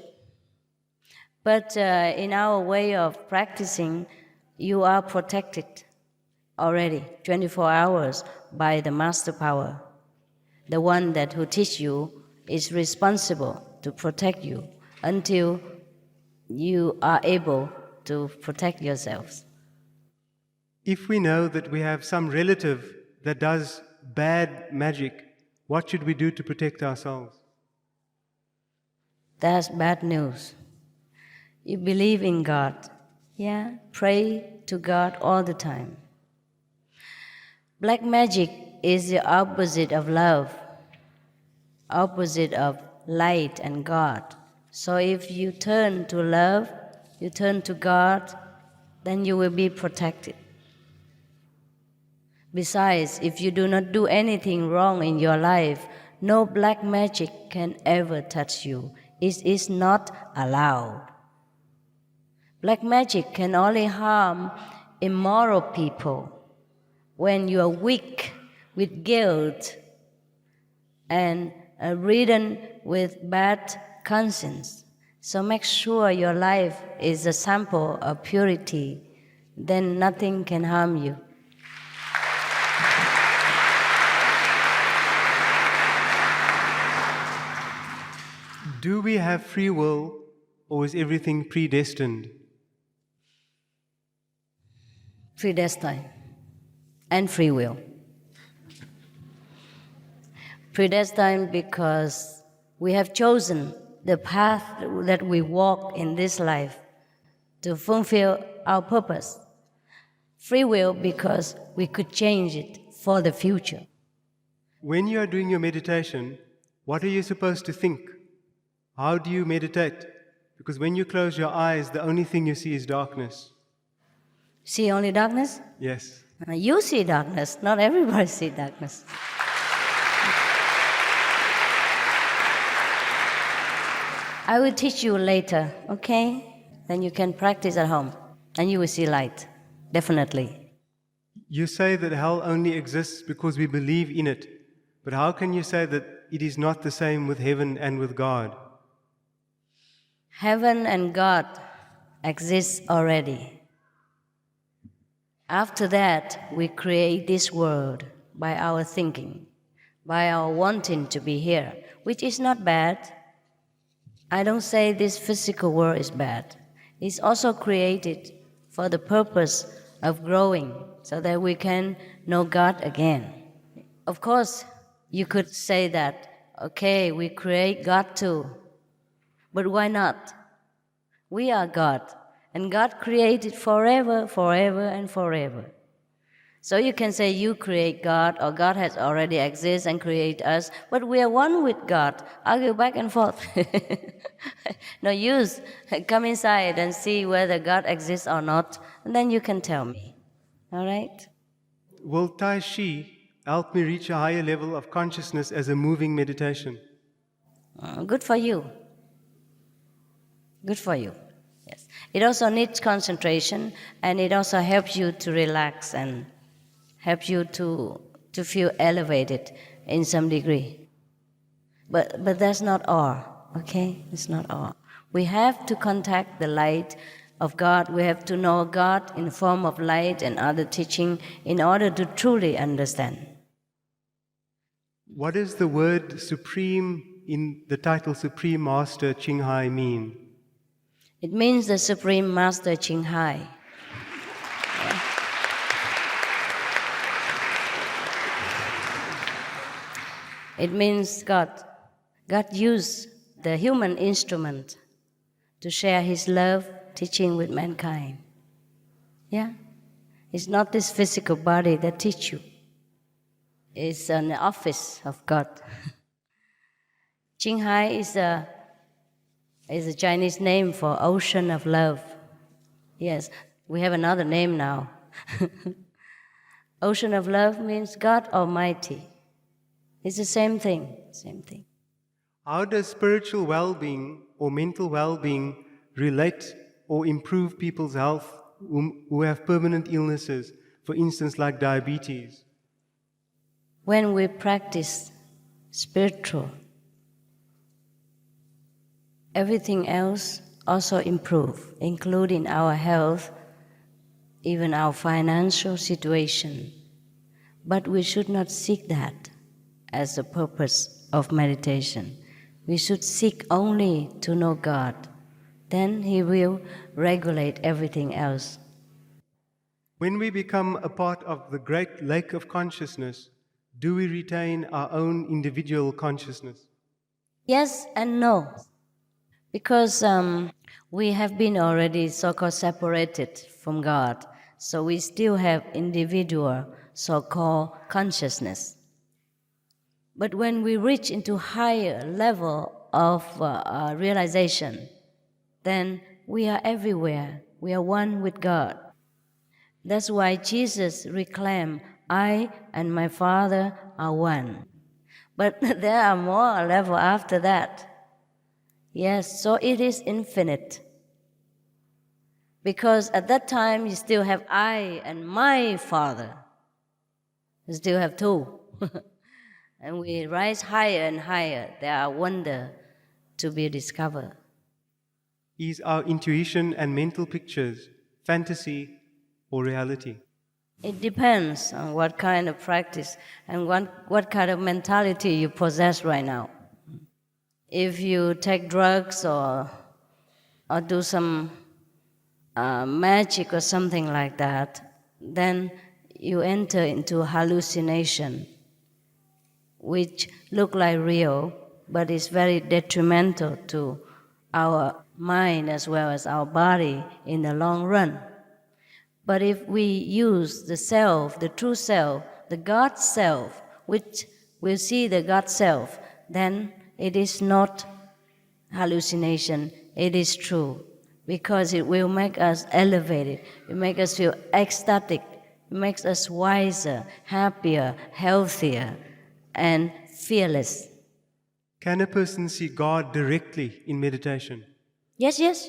But in our way of practicing, you are protected already 24 hours by the Master Power. The one that who teach you is responsible to protect you until you are able to protect yourselves. If we know that we have some relative that does bad magic, what should we do to protect ourselves? That's bad news. You believe in God. Yeah? Pray to God all the time. Black magic is the opposite of love, opposite of light and God. So if you turn to love, you turn to God, then you will be protected. Besides, if you do not do anything wrong in your life, no black magic can ever touch you. It is not allowed. Black magic can only harm immoral people, when you are weak with guilt and ridden with bad conscience. So make sure your life is a sample of purity, then nothing can harm you. Do we have free will, or is everything predestined? Predestined and free will. Predestined because we have chosen the path that we walk in this life to fulfill our purpose. Free will because we could change it for the future. When you are doing your meditation, what are you supposed to think? How do you meditate? Because when you close your eyes, the only thing you see is darkness. See only darkness? Yes. You see darkness, not everybody see darkness. I will teach you later, okay? Then you can practice at home and you will see light, definitely. You say that hell only exists because we believe in it. But how can you say that it is not the same with heaven and with God? Heaven and God exist already. After that, we create this world by our thinking, by our wanting to be here, which is not bad. I don't say this physical world is bad. It's also created for the purpose of growing so that we can know God again. Of course, you could say that, okay, we create God too. But why not? We are God, and God created forever, forever, and forever. So you can say you create God, or God has already existed and created us, but we are one with God. Argue back and forth. No use. Come inside and see whether God exists or not, and then you can tell me. All right? Will Tai Chi help me reach a higher level of consciousness as a moving meditation? Good for you. Good for you. Yes. It also needs concentration, and it also helps you to relax and helps you to feel elevated in some degree. But that's not all, okay? It's not all. We have to contact the light of God. We have to know God in the form of light and other teaching in order to truly understand. What does the word supreme in the title Supreme Master Ching Hai mean? It means the Supreme Master Ching Hai. It means God. God used the human instrument to share His love, teaching with mankind. Yeah? It's not this physical body that teach you. It's an office of God. Ching Hai is a Chinese name for ocean of love. Yes, we have another name now. Ocean of love means God Almighty. It's the same thing, same thing. How does spiritual well-being or mental well-being relate or improve people's health who have permanent illnesses, for instance, like diabetes? When we practice spiritual, everything else also improve, including our health, even our financial situation. But we should not seek that as the purpose of meditation. We should seek only to know God. Then He will regulate everything else. When we become a part of the great lake of consciousness, do we retain our own individual consciousness? Yes and no. Because we have been already so-called separated from God, so we still have individual so-called consciousness. But when we reach into higher level of realization, then we are everywhere. We are one with God. That's why Jesus reclaimed, I and my Father are one. But there are more levels after that. Yes, so it is infinite. Because at that time you still have I and my Father. You still have two. And we rise higher and higher. There are wonders to be discovered. Is our intuition and mental pictures fantasy or reality? It depends on what kind of practice and what kind of mentality you possess right now. If you take drugs or do some magic or something like that, then you enter into hallucination, which look like real, but is very detrimental to our mind as well as our body in the long run. But if we use the self, the true self, the God self, which will see the God self, then it is not hallucination, it is true. Because it will make us elevated, it makes us feel ecstatic, it makes us wiser, happier, healthier, and fearless. Can a person see God directly in meditation? Yes.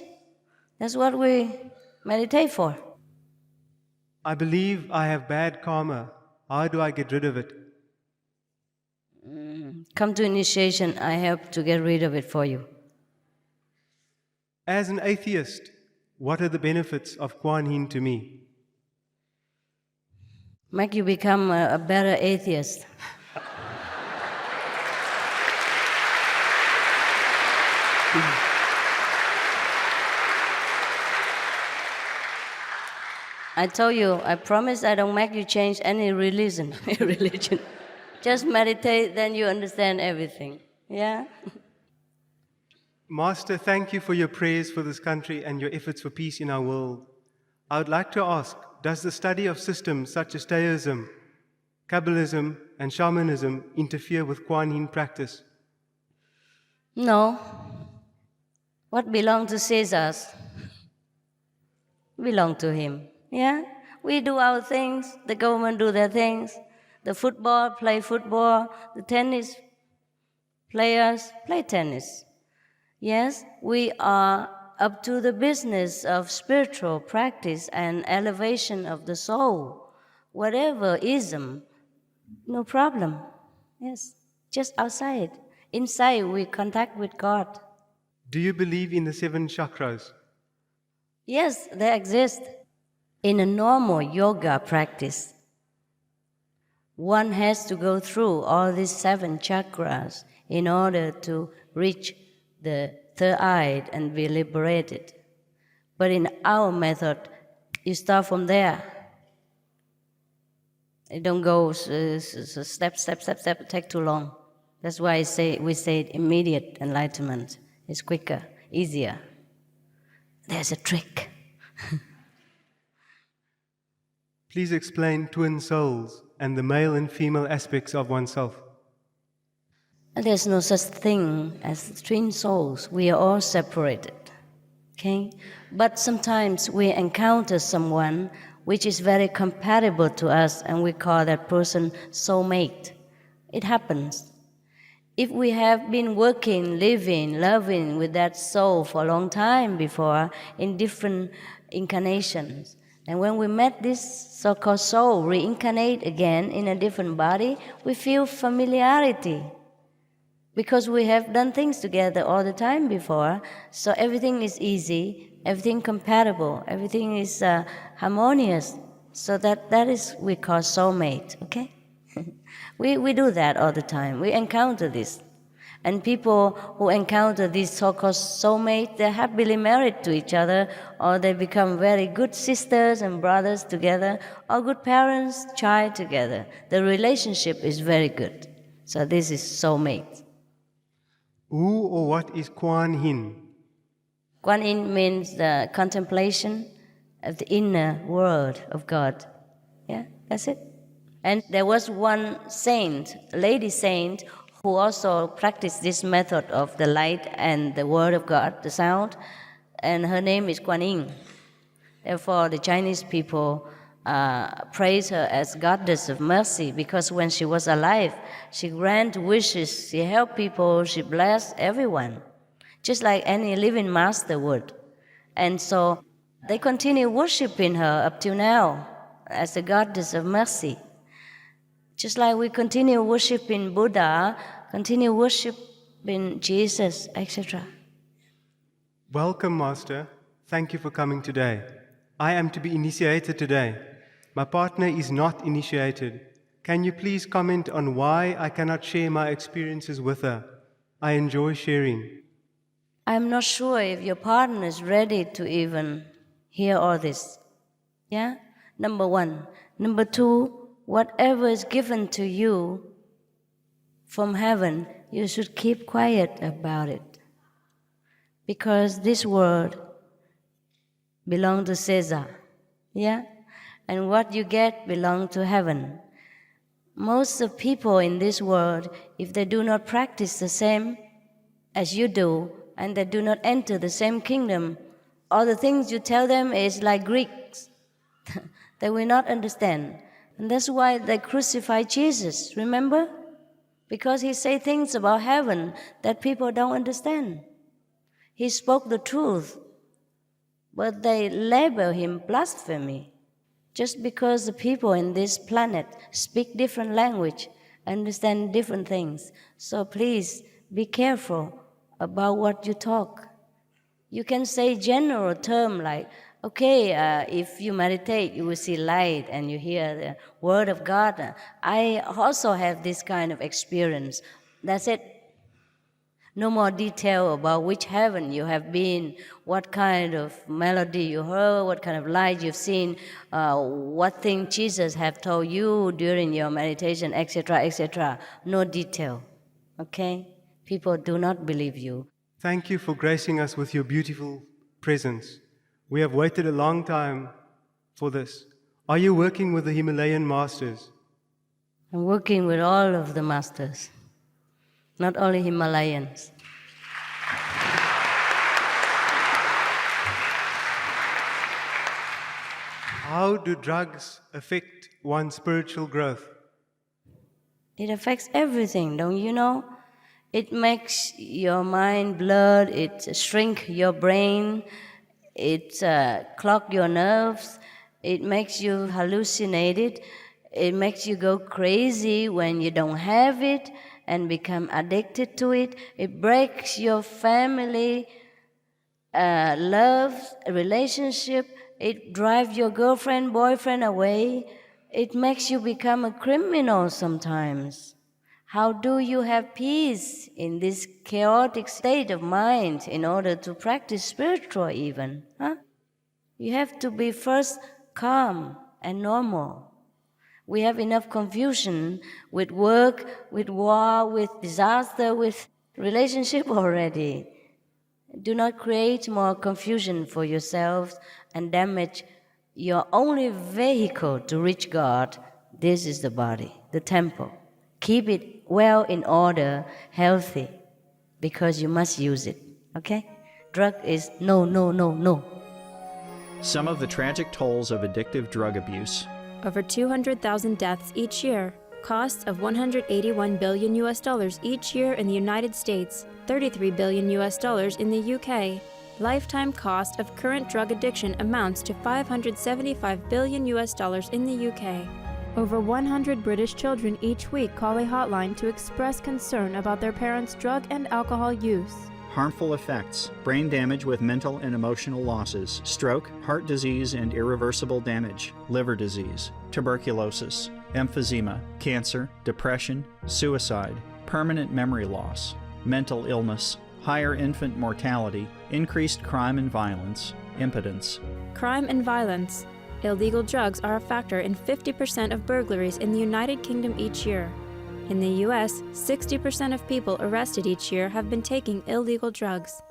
That's what we meditate for. I believe I have bad karma. How do I get rid of it? Come to initiation, I help to get rid of it for you. As an atheist, what are the benefits of Kuan Yin to me? Make you become a better atheist. I told you, I promise I don't make you change any religion. Just meditate, then you understand everything. Yeah? Master, thank you for your prayers for this country and your efforts for peace in our world. I would like to ask, does the study of systems such as Taoism, Kabbalism, and shamanism interfere with Kuan Yin practice? No. What belongs to Caesar's belong to him. Yeah? We do our things, the government do their things. The football, play football. The tennis players, play tennis. Yes, we are up to the business of spiritual practice and elevation of the soul. Whatever ism, no problem. Yes, just outside. Inside, we contact with God. Do you believe in the 7 chakras? Yes, they exist. In a normal yoga practice, one has to go through all these 7 chakras in order to reach the third eye and be liberated. But in our method, you start from there. You don't go step, take too long. That's why we say immediate enlightenment is quicker, easier. There's a trick. Please explain twin souls and the male and female aspects of oneself. There's no such thing as twin souls. We are all separated. Okay? But sometimes we encounter someone which is very compatible to us, and we call that person soulmate. It happens. If we have been working, living, loving with that soul for a long time before in different incarnations, and when we met this so-called soul reincarnate again in a different body, we feel familiarity because we have done things together all the time before, so everything is easy, everything compatible, everything is harmonious. So that is we call soulmate, okay? We do that all the time. We encounter this. And people who encounter these so-called soulmates, they're happily married to each other, or they become very good sisters and brothers together, or good parents, child together. The relationship is very good. So this is soulmate. Who or what is Kuan Yin? Kuan Yin means the contemplation of the inner world of God. Yeah, that's it. And there was one saint, a lady saint, who also practiced this method of the light and the word of God, the sound, and her name is Kuan Yin. Therefore, the Chinese people praise her as goddess of mercy, because when she was alive, she granted wishes, she helped people, she blessed everyone, just like any living master would. And so They continue worshiping her up till now as the goddess of mercy. Just like we continue worshiping Buddha, continue worshiping Jesus, etc. Welcome, Master. Thank you for coming today. I am to be initiated today. My partner is not initiated. Can you please comment on why I cannot share my experiences with her? I enjoy sharing. I'm not sure if your partner is ready to even hear all this. Yeah? Number one. Number two, whatever is given to you from heaven, you should keep quiet about it. Because this world belongs to Caesar. Yeah? And what you get belongs to heaven. Most of people in this world, if they do not practice the same as you do, and they do not enter the same kingdom, all the things you tell them is like Greeks. They will not understand. And that's why they crucified Jesus, remember? Because he said things about heaven that people don't understand. He spoke the truth, but they label him blasphemy. Just because the people in this planet speak different language, understand different things. So please be careful about what you talk. You can say general term like, okay, if you meditate, you will see light and you hear the word of God. I also have this kind of experience. That's it. No more detail about which heaven you have been, what kind of melody you heard, what kind of light you've seen, what thing Jesus have told you during your meditation, etc., etc. No detail, okay? People do not believe you. Thank you for gracing us with your beautiful presence. We have waited a long time for this. Are you working with the Himalayan masters? I'm working with all of the masters, not only Himalayans. How do drugs affect one's spiritual growth? It affects everything, don't you know? It makes your mind blurred, it shrinks your brain, it clogs your nerves, it makes you hallucinated, it makes you go crazy when you don't have it and become addicted to it. It breaks your family, love, relationship. It drives your girlfriend, boyfriend away. It makes you become a criminal sometimes. How do you have peace in this chaotic state of mind in order to practice spiritual even? Huh? You have to be first calm and normal. We have enough confusion with work, with war, with disaster, with relationship already. Do not create more confusion for yourselves and damage your only vehicle to reach God. This is the body, the temple. Keep it well in order, healthy, because you must use it, okay? Drug is no, no, no, no. Some of the tragic tolls of addictive drug abuse. Over 200,000 deaths each year, costs of $181 billion each year in the United States, $33 billion in the UK. Lifetime cost of current drug addiction amounts to $575 billion in the UK. Over 100 British children each week call a hotline to express concern about their parents' drug and alcohol use. Harmful effects, brain damage with mental and emotional losses, stroke, heart disease and irreversible damage, liver disease, tuberculosis, emphysema, cancer, depression, suicide, permanent memory loss, mental illness, higher infant mortality, increased crime and violence, impotence. Crime and violence. Illegal drugs are a factor in 50% of burglaries in the United Kingdom each year. In the US, 60% of people arrested each year have been taking illegal drugs.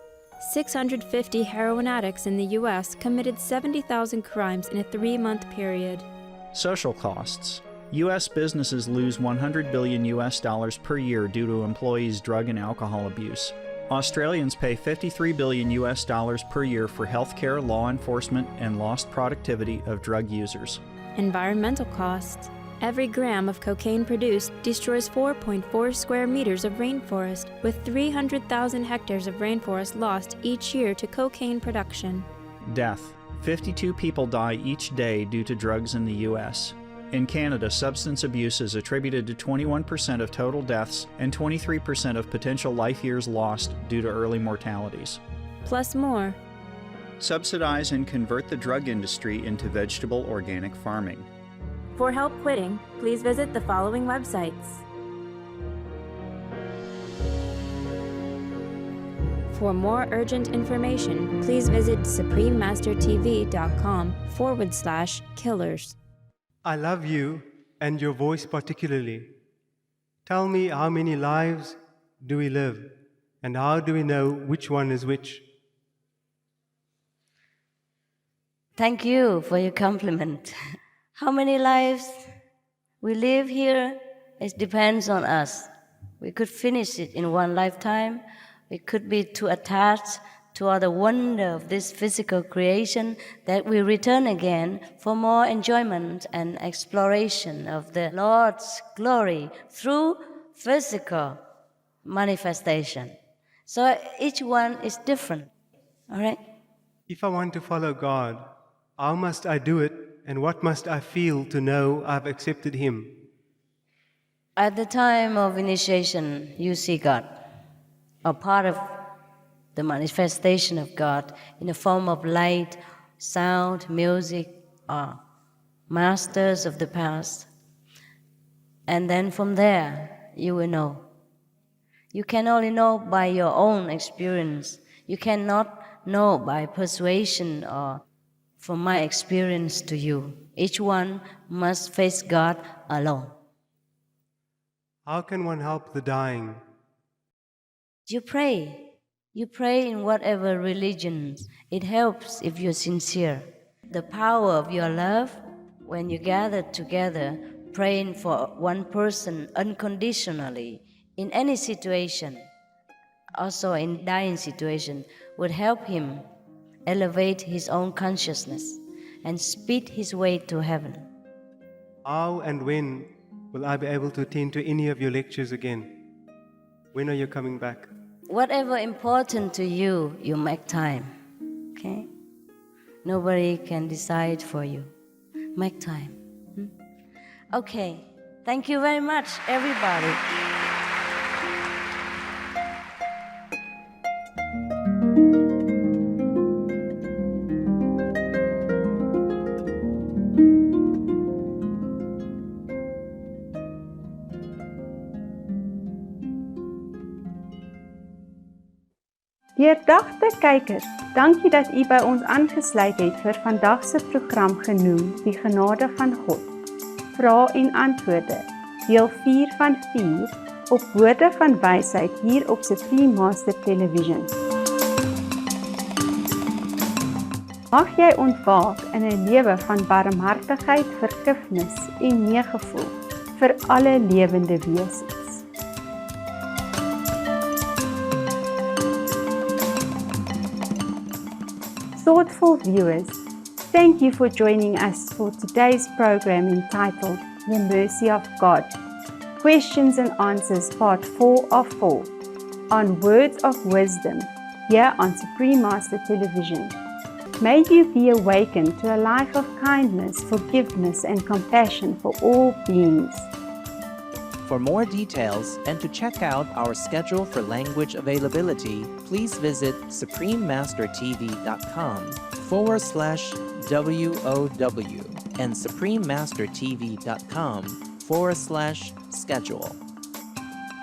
650 heroin addicts in the US committed 70,000 crimes in a 3-month period. Social costs. U.S. businesses lose $100 billion per year due to employees' drug and alcohol abuse. Australians pay $53 billion per year for healthcare, law enforcement, and lost productivity of drug users. Environmental costs. Every gram of cocaine produced destroys 4.4 square meters of rainforest, with 300,000 hectares of rainforest lost each year to cocaine production. Death. 52 people die each day due to drugs in the U.S. In Canada, substance abuse is attributed to 21% of total deaths and 23% of potential life years lost due to early mortalities. Plus more. Subsidize and convert the drug industry into vegetable organic farming. For help quitting, please visit the following websites. For more urgent information, please visit suprememastertv.com/killers. I love you and your voice particularly. Tell me, how many lives do we live, and how do we know which one is which? Thank you for your compliment. How many lives we live here, it depends on us. We could finish it in one lifetime. We could be too attached to all the wonder of this physical creation that we return again for more enjoyment and exploration of the Lord's glory through physical manifestation. So each one is different, all right? If I want to follow God, how must I do it, and what must I feel to know I've accepted Him? At the time of initiation, you see God, a part of the manifestation of God in the form of light, sound, music, or masters of the past. And then from there, you will know. You can only know by your own experience. You cannot know by persuasion or from my experience to you. Each one must face God alone. How can one help the dying? You pray. You pray in whatever religion. It helps if you're sincere. The power of your love, when you gather together, praying for one person unconditionally, in any situation, also in dying situation, would help him elevate his own consciousness and speed his way to heaven. How and when will I be able to attend to any of your lectures again? When are you coming back? Whatever important to you, you make time, okay? Nobody can decide for you. Make time. Okay, thank you very much, everybody. Deurdagte kykers, dankie dat u by ons aangesluit het vir vandag se program genoem Die Genade van God. Vrae en antwoorde, deel 4 van 4 op Woorde van Wysheid hier op Supreme Master Television. Mag jy ontwaak in 'n lewe van barmhartigheid, vergifnis en meegevoel vir alle lewende wesens. Thoughtful viewers, thank you for joining us for today's program entitled The Mercy of God, Questions and Answers Part 4 of 4, on Words of Wisdom, here on Supreme Master Television. May you be awakened to a life of kindness, forgiveness, and compassion for all beings. For more details and to check out our schedule for language availability, please visit suprememastertv.com/WOW and suprememastertv.com/schedule.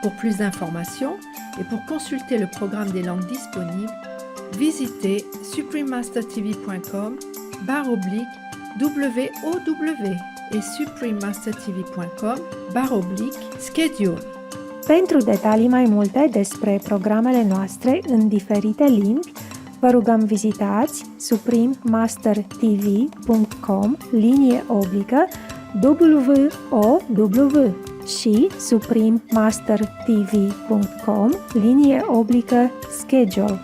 Pour plus d'informations et pour consulter le programme des langues disponibles, visitez suprememastertv.com/WOW et suprememastertv.com/schedule. Pentru detalii mai multe despre programele noastre în diferite limbi, vă rugăm vizitați suprememastertv.com/WOW și suprememastertv.com/schedule.